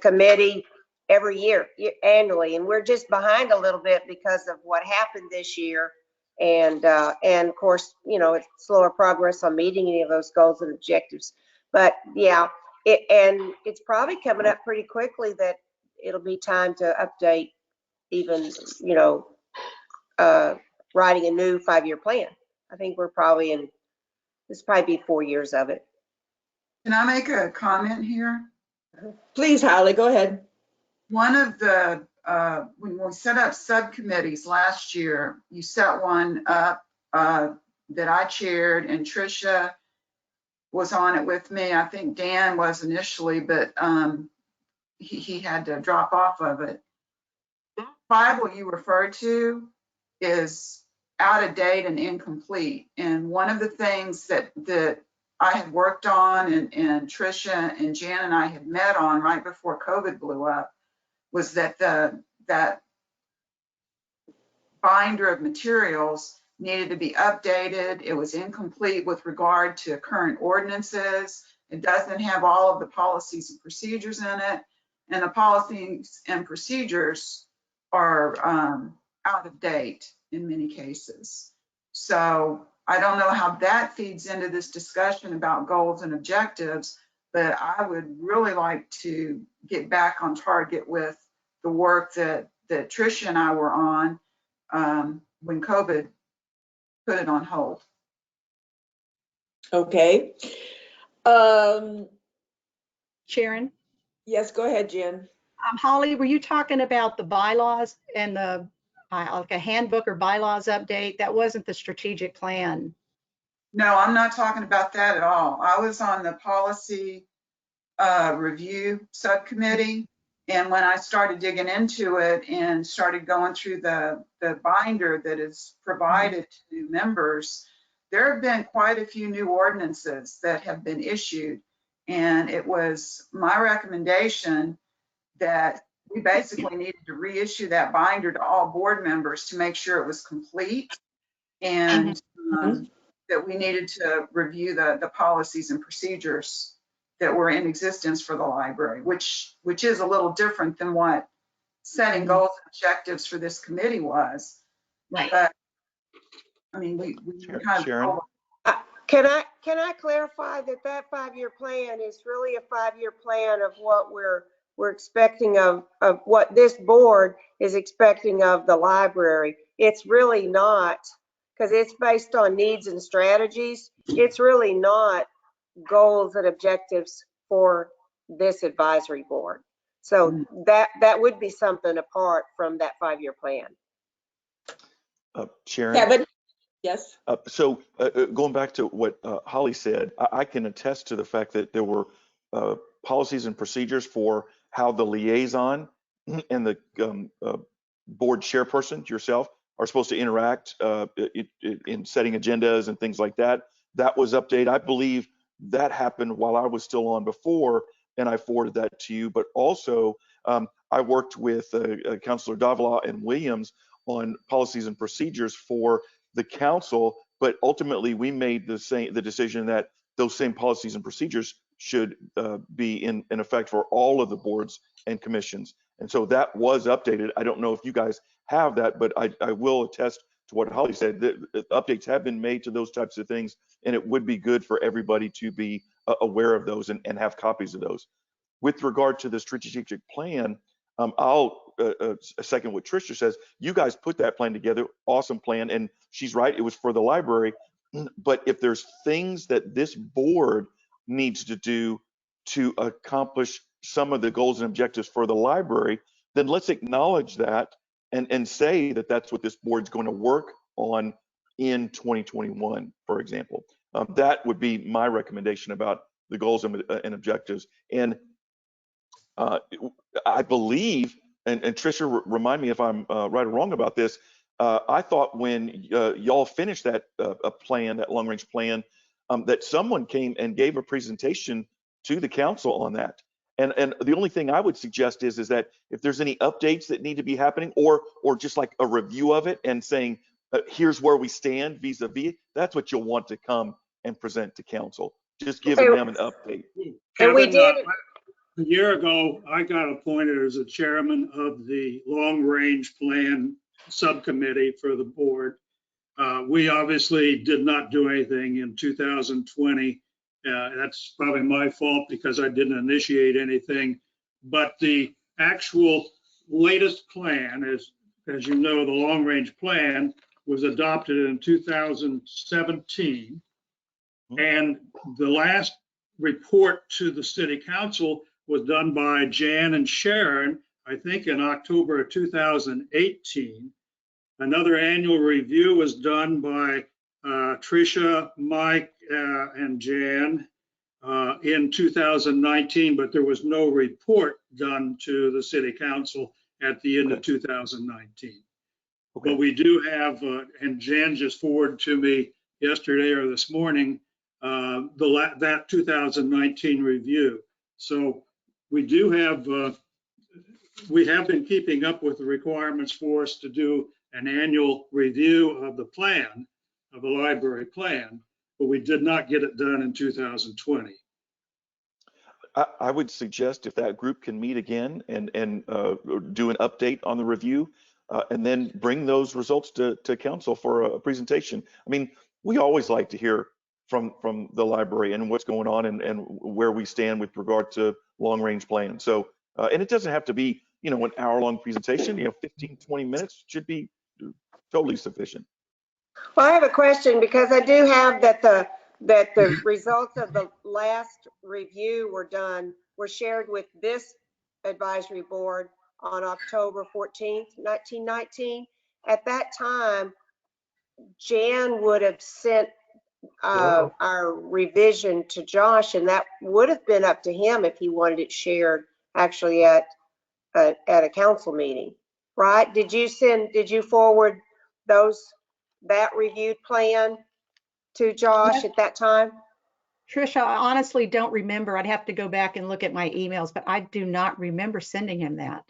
committee every year, annually, and we're just behind a little bit because of what happened this year. And of course, it's slower progress on meeting any of those goals and objectives. But yeah, and it's probably coming up pretty quickly that it'll be time to update even, writing a new 5-year plan. I think we're probably this probably be 4 years of it. Can I make a comment here? Please, Holly, go ahead. One of the, when we set up subcommittees last year, you set one up that I chaired, and Tricia was on it with me. I think Dan was initially, but he had to drop off of it. That Bible you referred to is out of date and incomplete. And one of the things that I had worked on, and Tricia and Jan and I had met on right before COVID blew up, was that that binder of materials needed to be updated. It was incomplete with regard to current ordinances. It doesn't have all of the policies and procedures in it. And the policies and procedures are out of date in many cases. So I don't know how that feeds into this discussion about goals and objectives, but I would really like to get back on target with the work that Tricia and I were on when COVID put it on hold. Okay. Sharon? Yes, go ahead, Jen. Holly, were you talking about the bylaws and the like a handbook or bylaws update? That wasn't the strategic plan. No, I'm not talking about that at all. I was on the policy review subcommittee. And when I started digging into it and started going through the binder that is provided to members, there have been quite a few new ordinances that have been issued. And it was my recommendation that we basically needed to reissue that binder to all board members to make sure it was complete, and that we needed to review the policies and procedures that were in existence for the library, which is a little different than what setting goals and objectives for this committee was. Right. But I mean, we kind Sharon? of. Can I clarify that 5-year plan is really a 5-year plan of what we're expecting of what this board is expecting of the library? It's really not, because it's based on needs and strategies. It's really not goals and objectives for this advisory board. So that would be something apart from that 5-year plan. Sharon? Yeah, but yes. So going back to what Holly said, I can attest to the fact that there were policies and procedures for how the liaison and the board chairperson, yourself, are supposed to interact in setting agendas and things like that. That was updated. I believe that happened while I was still on before, and I forwarded that to you. But also, I worked with Councilor Davila and Williams on policies and procedures for the council, but ultimately we made the decision that those same policies and procedures should be in effect for all of the boards and commissions. And so that was updated. I don't know if you guys have that, but I will attest to what Holly said, that updates have been made to those types of things, and it would be good for everybody to be aware of those and have copies of those. With regard to the strategic plan, I'll second what Tricia says. You guys put that plan together, awesome plan, and she's right, it was for the library. But if there's things that this board needs to do to accomplish some of the goals and objectives for the library, then let's acknowledge that and say that that's what this board's going to work on in 2021, for example. That would be my recommendation about the goals and objectives. And I believe, and Tricia, remind me if I'm right or wrong about this, I thought when y'all finished that plan, that long range plan, that someone came and gave a presentation to the council on that. And the only thing I would suggest is that if there's any updates that need to be happening, or just like a review of it and saying, here's where we stand vis-a-vis, that's what you'll want to come and present to council. Just giving them an update. And we Kevin, did. a year ago, I got appointed as the chairman of the Long Range Plan Subcommittee for the board. We obviously did not do anything in 2020. That's probably my fault because I didn't initiate anything. But the actual latest plan is, as you know, the Long Range Plan was adopted in 2017. And the last report to the city council was done by Jan and Sharon, I think in October of 2018. Another annual review was done by Tricia, Mike, and Jan in 2019, but there was no report done to the city council at the end of 2019. Okay. But we do have, and Jan just forwarded to me yesterday or this morning, that 2019 review. So we do have, we have been keeping up with the requirements for us to do an annual review of the plan, of the library plan, but we did not get it done in 2020. I would suggest if that group can meet again and do an update on the review, and then bring those results to council for a presentation. I mean, we always like to hear from the library and what's going on and where we stand with regard to long range plan. So, and it doesn't have to be, you know, an hour-long presentation. You know, 15, 20 minutes should be totally sufficient. Well, I have a question because I do have that the results of the last review were shared with this advisory board on October 14th, 1919. At that time, Jan would have sent our revision to Josh, and that would have been up to him if he wanted it shared actually at a council meeting, right? Did you forward that reviewed plan to Josh at that time? Trisha, I honestly don't remember. I'd have to go back and look at my emails, but I do not remember sending him that.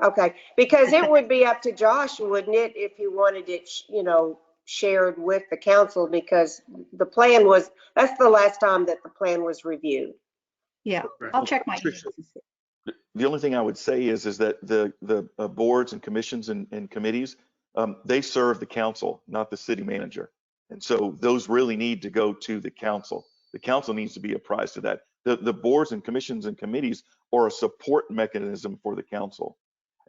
Okay, because it would be up to Josh, wouldn't it, if he wanted it, you know, shared with the council, because the plan was, that's the last time that the plan was reviewed. Yeah, I'll check my emails. The only thing I would say is that the boards and commissions and committees, they serve the council, not the city manager. And so those really need to go to the council. The council needs to be apprised of that. The boards and commissions and committees are a support mechanism for the council.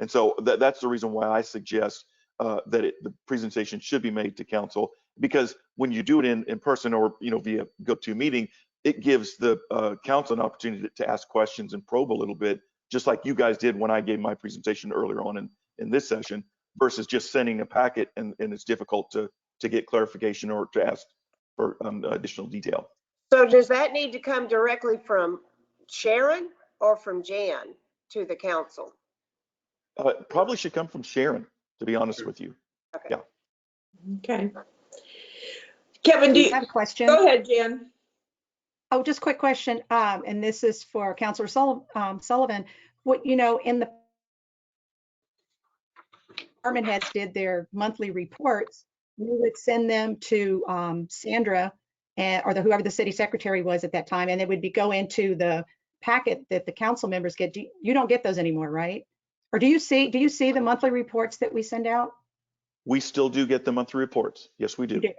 And so that's the reason why I suggest that the presentation should be made to council, because when you do it in person or, you know, via GoToMeeting, it gives the council an opportunity to ask questions and probe a little bit, just like you guys did when I gave my presentation earlier on in this session, versus just sending a packet and it's difficult to get clarification or to ask for additional detail. So does that need to come directly from Sharon or from Jan to the council? Probably should come from Sharon, to be honest with you. Okay. Yeah. Okay. Kevin, I have a question. go ahead, Jan. Oh, just a quick question. And this is for Councilor Sullivan. What, you know, in the department heads did their monthly reports, we would send them to Sandra or whoever the city secretary was at that time, and it would go into the packet that the council members get. You don't get those anymore, right? Or do you see the monthly reports that we send out? We still do get the monthly reports. Yes, we do. You do? Okay.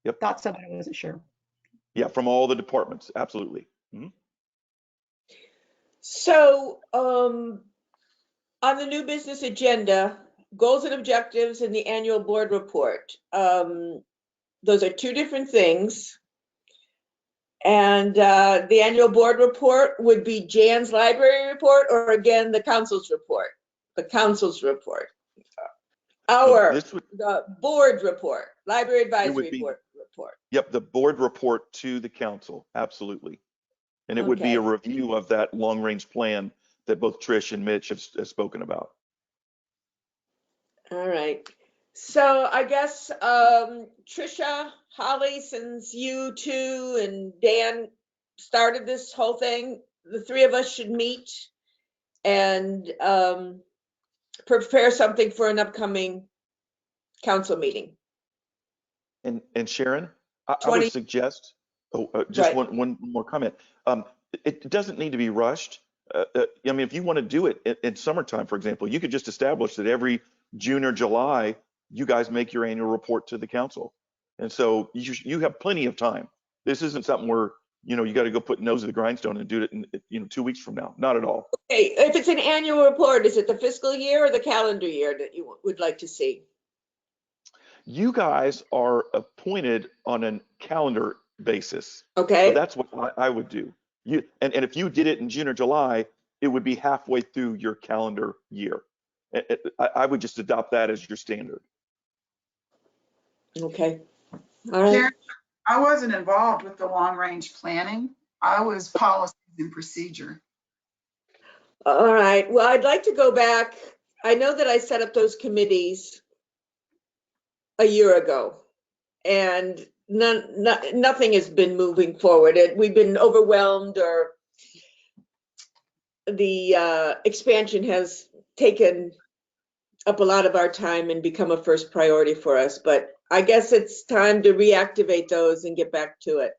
Yep. Thought so, but I wasn't sure. Yeah, from all the departments, absolutely. Mm-hmm. So on the new business agenda, goals and objectives in the annual board report. Those are two different things. And the annual board report would be Jan's library report, or again, the council's report. The council's report. This would, The board report, library would advisory be- board report. yep, the board report to the council, absolutely. And it would be a Okay. review of that long-range plan that both Trish and Mitch have spoken about. All right. So I guess, Tricia, Holly, since you two and Dan started this whole thing, the three of us should meet and, prepare something for an upcoming council meeting. And Sharon, I 20 would suggest, just Right. one more comment. It doesn't need to be rushed. I mean, if you want to do it in summertime, for example, you could just establish that every June or July, you guys make your annual report to the council. And so you have plenty of time. This isn't something where, you got to go put nose to the grindstone and do it in 2 weeks from now. Not at all. Okay, if it's an annual report, is it the fiscal year or the calendar year that you would like to see? You guys are appointed on a calendar basis. Okay. So that's what I would do. And if you did it in June or July, it would be halfway through your calendar year. I would just adopt that as your standard. Okay. All right. Sharon, I wasn't involved with the long-range planning. I was policies and procedure. All right. Well, I'd like to go back. I know that I set up those committees a year ago, and nothing has been moving forward. We've been overwhelmed, or the expansion has taken up a lot of our time and become a first priority for us. But I guess it's time to reactivate those and get back to it.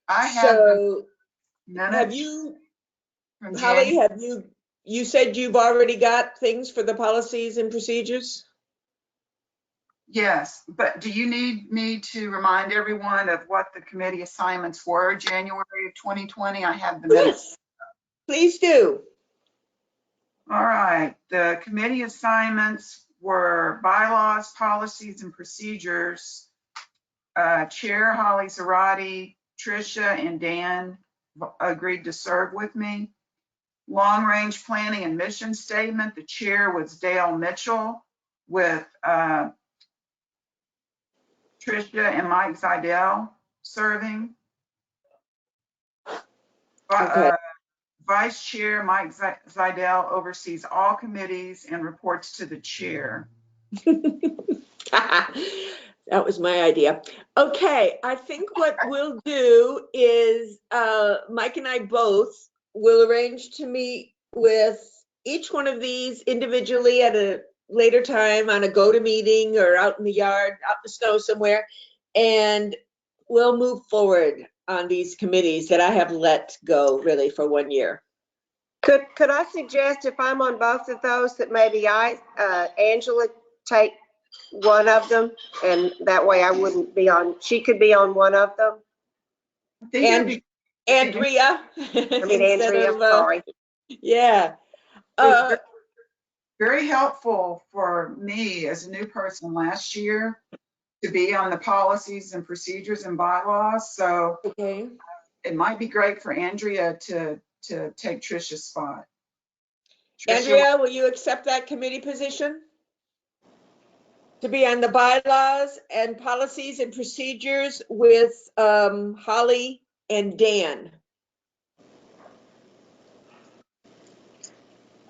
I have So the have minutes you, from Holly, January. you said you've already got things for the policies and procedures? Yes, but do you need me to remind everyone of what the committee assignments were January of 2020? I have the minutes. Yes, please do. All right, the committee assignments were bylaws, policies, and procedures. Chair Holly Zarate, Tricia, and Dan agreed to serve with me. Long range planning and mission statement, the chair was Dale Mitchell with Tricia and Mike Zidell serving. Okay. Vice Chair Mike Zidell oversees all committees and reports to the chair. That was my idea. Okay, I think what we'll do is Mike and I both will arrange to meet with each one of these individually at a later time on a go-to meeting or out in the yard, out in the snow somewhere, and we'll move forward on these committees that I have let go really for 1 year. Could I suggest, if I'm on both of those, that maybe Angela take one of them, and that way I wouldn't be on, she could be on one of them? I think it'd be Andrea. I mean, Andrea, sorry. Yeah. It was very helpful for me as a new person last year to be on the policies and procedures and bylaws. So Okay. it might be great for Andrea to take Tricia's spot. Tricia, Andrea, will you accept that committee position? To be on the bylaws and policies and procedures with Holly and Dan.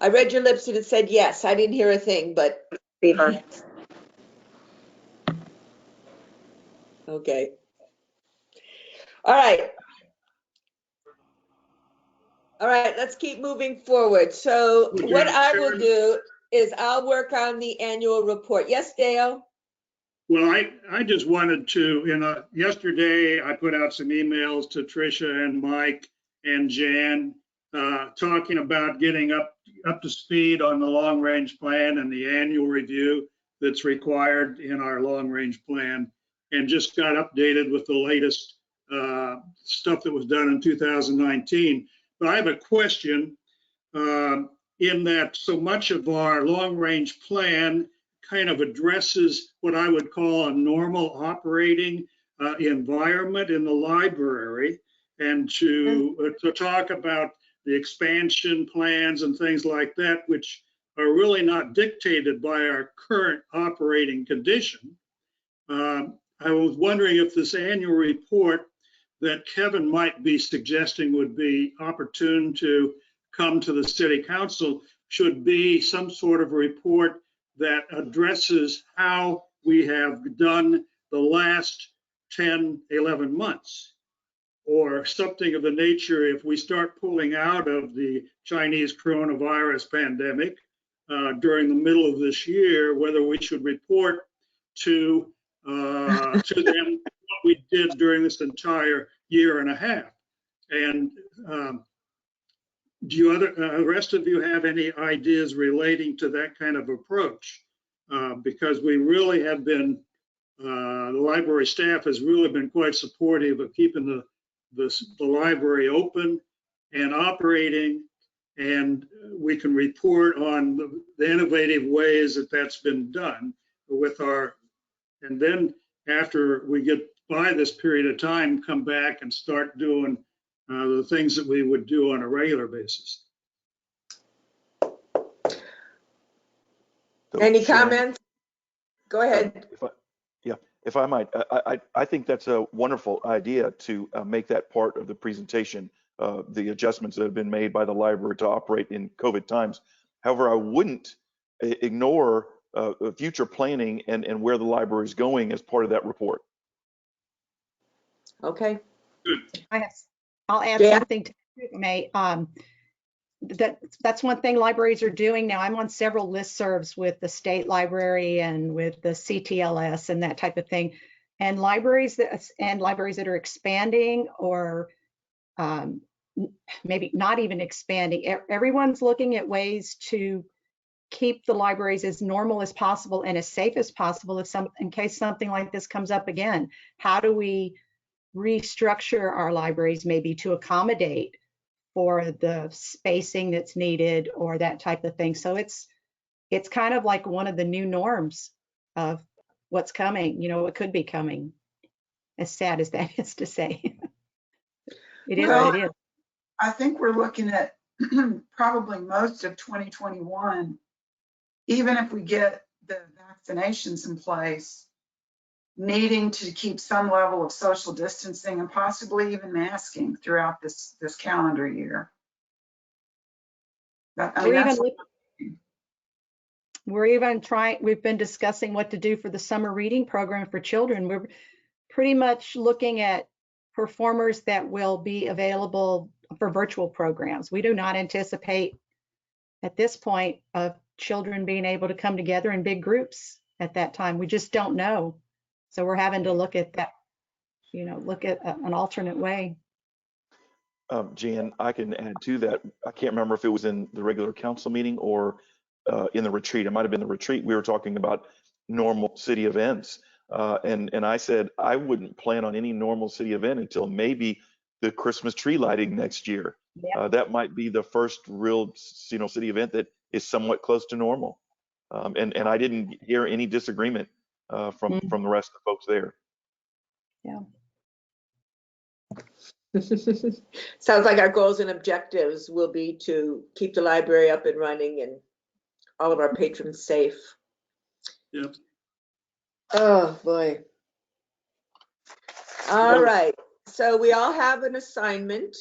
I read your lips and it said yes. I didn't hear a thing, but Beaver. okay. All right. All right, let's keep moving forward. So Would what you- I will Sharon? do is I'll work on the annual report. Yes, Dale? Well, I just wanted to, yesterday I put out some emails to Tricia and Mike and Jan, talking about getting up to speed on the long range plan and the annual review that's required in our long range plan, and just got updated with the latest stuff that was done in 2019. But I have a question in that so much of our long range plan kind of addresses what I would call a normal operating environment in the library, and to talk about the expansion plans and things like that, which are really not dictated by our current operating condition. I was wondering if this annual report that Kevin might be suggesting would be opportune to come to the city council should be some sort of report that addresses how we have done the last 10, 11 months, or something of the nature if we start pulling out of the Chinese coronavirus pandemic during the middle of this year, whether we should report to them what we did during this entire year and a half. And do you rest of you have any ideas relating to that kind of approach? Because we really have been, the library staff has really been quite supportive of keeping the library open and operating, and we can report on the innovative ways that that's been done with our, and then after we get by this period of time, come back and start doing the things that we would do on a regular basis. So, Any Sharon, comments? Go ahead. if I might, I think that's a wonderful idea to make that part of the presentation, the adjustments that have been made by the library to operate in COVID times. However, I wouldn't ignore future planning and where the library is going as part of that report. Okay. I'll add Yeah. something to it, May. That's one thing libraries are doing now. I'm on several listservs with the state library and with the CTLS and that type of thing. And libraries that are expanding or maybe not even expanding, everyone's looking at ways to keep the libraries as normal as possible and as safe as possible in case something like this comes up again. How do we restructure our libraries maybe to accommodate for the spacing that's needed or that type of thing? So it's kind of like one of the new norms of what's coming, what could be coming, as sad as that is to say. It is what it is. I think we're looking at probably most of 2021, even if we get the vaccinations in place, needing to keep some level of social distancing and possibly even masking throughout this calendar year. We've been discussing what to do for the summer reading program for children. We're pretty much looking at performers that will be available for virtual programs. We do not anticipate at this point of children being able to come together in big groups at that time. We just don't know. So we're having to look at that, look at an alternate way. Jan, I can add to that. I can't remember if it was in the regular council meeting or in the retreat. It might have been the retreat. We were talking about normal city events. And I said, I wouldn't plan on any normal city event until maybe the Christmas tree lighting next year. Yep. That might be the first real, city event that is somewhat close to normal. And I didn't hear any disagreement from the rest of the folks there. Yeah. Sounds like our goals and objectives will be to keep the library up and running and all of our patrons safe. Yep. Oh, boy. All right. So we all have an assignment,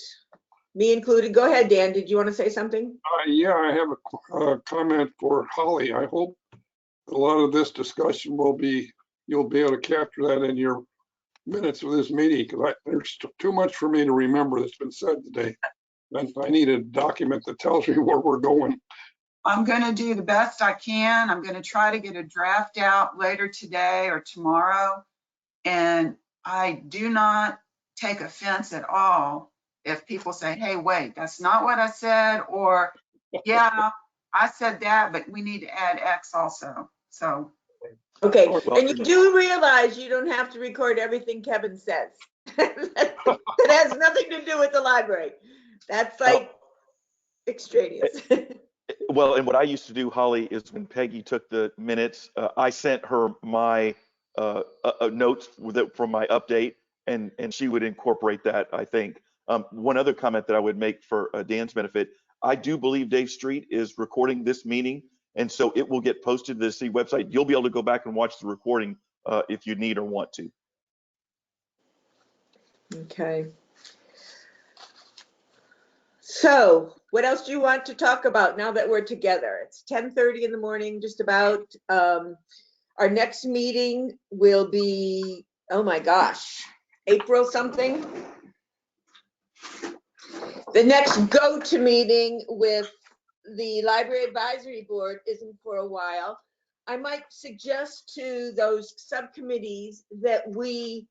me included. Go ahead, Dan. Did you want to say something? Yeah, I have a comment for Holly. I hope a lot of this discussion you'll be able to capture that in your minutes of this meeting, because there's too much for me to remember that's been said today. And I need a document that tells me where we're going. I'm going to do the best I can. I'm going to try to get a draft out later today or tomorrow. And I do not take offense at all if people say, hey, wait, that's not what I said, or yeah, I said that, but we need to add X also. So. Okay, Well, and you do realize you don't have to record everything Kevin says. It has nothing to do with the library. That's like extraneous. Well, and what I used to do, Holly, is when Peggy took the minutes, I sent her my notes from my update, and she would incorporate that, I think. One other comment that I would make for Dan's benefit, I do believe Dave Street is recording this meeting, And so it will get posted to the city website. You'll be able to go back and watch the recording if you need or want to. Okay. So what else do you want to talk about now that we're together? It's 10:30 in the morning, just about. Our next meeting will be, oh my gosh, April something. The next go-to meeting with the Library Advisory Board isn't for a while. I might suggest to those subcommittees that we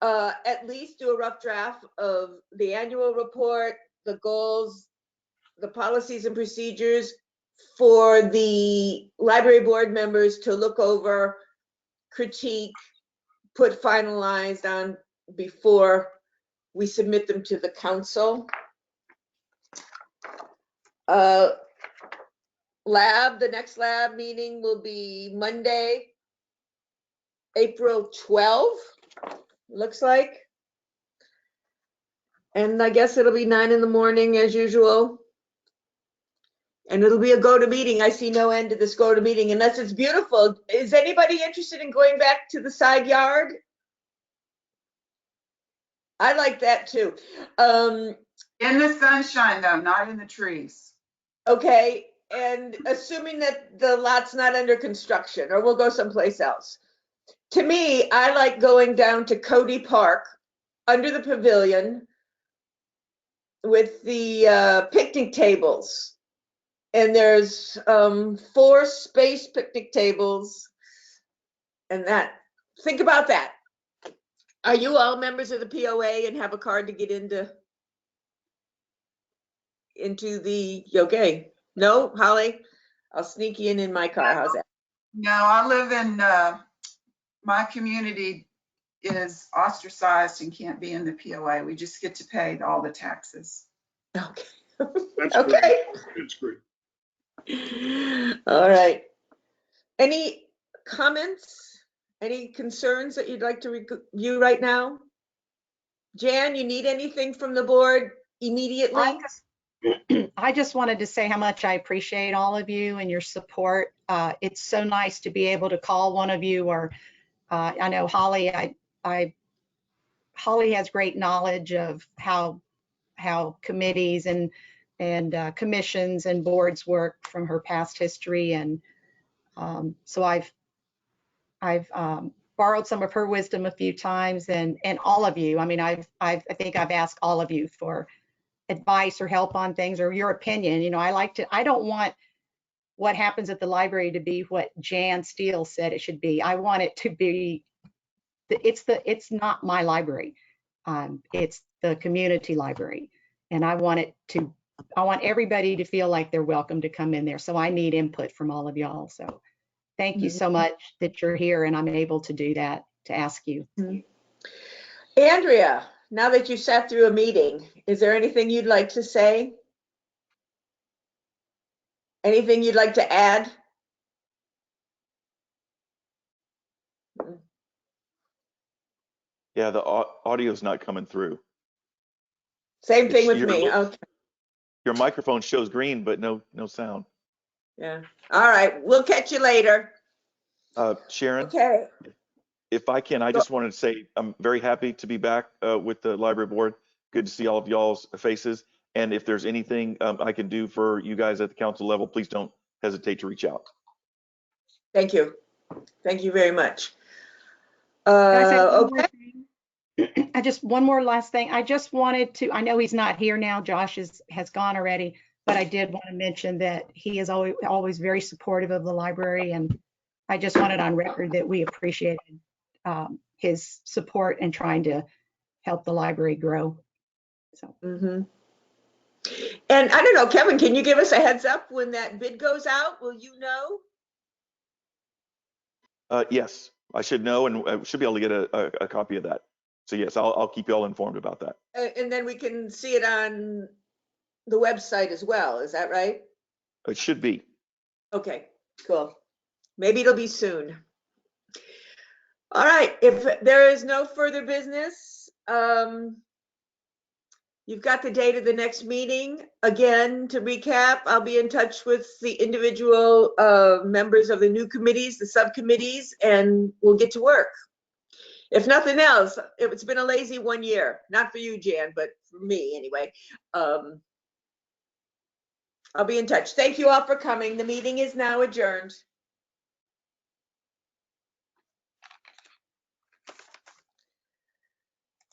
at least do a rough draft of the annual report, the goals, the policies and procedures for the library board members to look over, critique, put finalized on before we submit them to the council. The next lab meeting will be Monday, April 12th, looks like. And I guess it'll be 9 in the morning as usual. And it'll be a go-to meeting. I see no end to this go-to meeting unless it's beautiful. Is anybody interested in going back to the side yard? I like that too. In the sunshine though, not in the trees. Okay, and assuming that the lot's not under construction, or we'll go someplace else. To me, I like going down to Cody Park under the pavilion with the picnic tables. And there's 4 space picnic tables. And that, think about that. Are you all members of the POA and have a card to get into the, okay? No, Holly? I'll sneak you in my car. How's that? No, I live in, my community is ostracized and can't be in the POA. We just get to pay all the taxes. Okay. That's Okay. great. That's great. All right. Any comments? Any concerns that you'd like to review right now? Jan, you need anything from the board immediately? I just wanted to say how much I appreciate all of you and your support. It's so nice to be able to call one of you, or I know Holly, Holly has great knowledge of how committees and commissions and boards work from her past history. And so I've borrowed some of her wisdom a few times, and all of you. I mean, I think I've asked all of you for advice or help on things or your opinion. You know, I don't want what happens at the library to be what Jan Steele said it should be. I want it to be, it's not my library. It's the community library. And I want everybody to feel like they're welcome to come in there. So I need input from all of y'all. So thank you so much that you're here and I'm able to do that, to ask you. Andrea, now that you sat through a meeting, is there anything you'd like to say? Anything you'd like to add? Yeah, the audio's not coming through. Same thing with me. Okay. Your microphone shows green, but no sound. Yeah. All right. We'll catch you later. Sharon, Okay. if I can, I just wanted to say I'm very happy to be back with the library board. Good to see all of y'all's faces. And if there's anything I can do for you guys at the council level, please don't hesitate to reach out. Thank you. Thank you very much. Can I say one more Okay. thing? One more last thing. I just wanted to, I know he's not here now, Josh has gone already, but I did want to mention that he is always very supportive of the library, and I just wanted on record that we appreciated his support and trying to help the library grow. So. And I don't know, Kevin, can you give us a heads up when that bid goes out? Will you know? Yes, I should know, and I should be able to get a copy of that. So yes, I'll keep you all informed about that. And then we can see it on the website as well. Is that right? It should be. Okay, cool. Maybe it'll be soon. All right, if there is no further business, you You've got the date of the next meeting. Again, to recap, I'll be in touch with the individual members of the new committees, the subcommittees, and we'll get to work. If nothing else, it's been a lazy 1 year. Not for you, Jan, but for me anyway. I'll be in touch. Thank you all for coming. The meeting is now adjourned.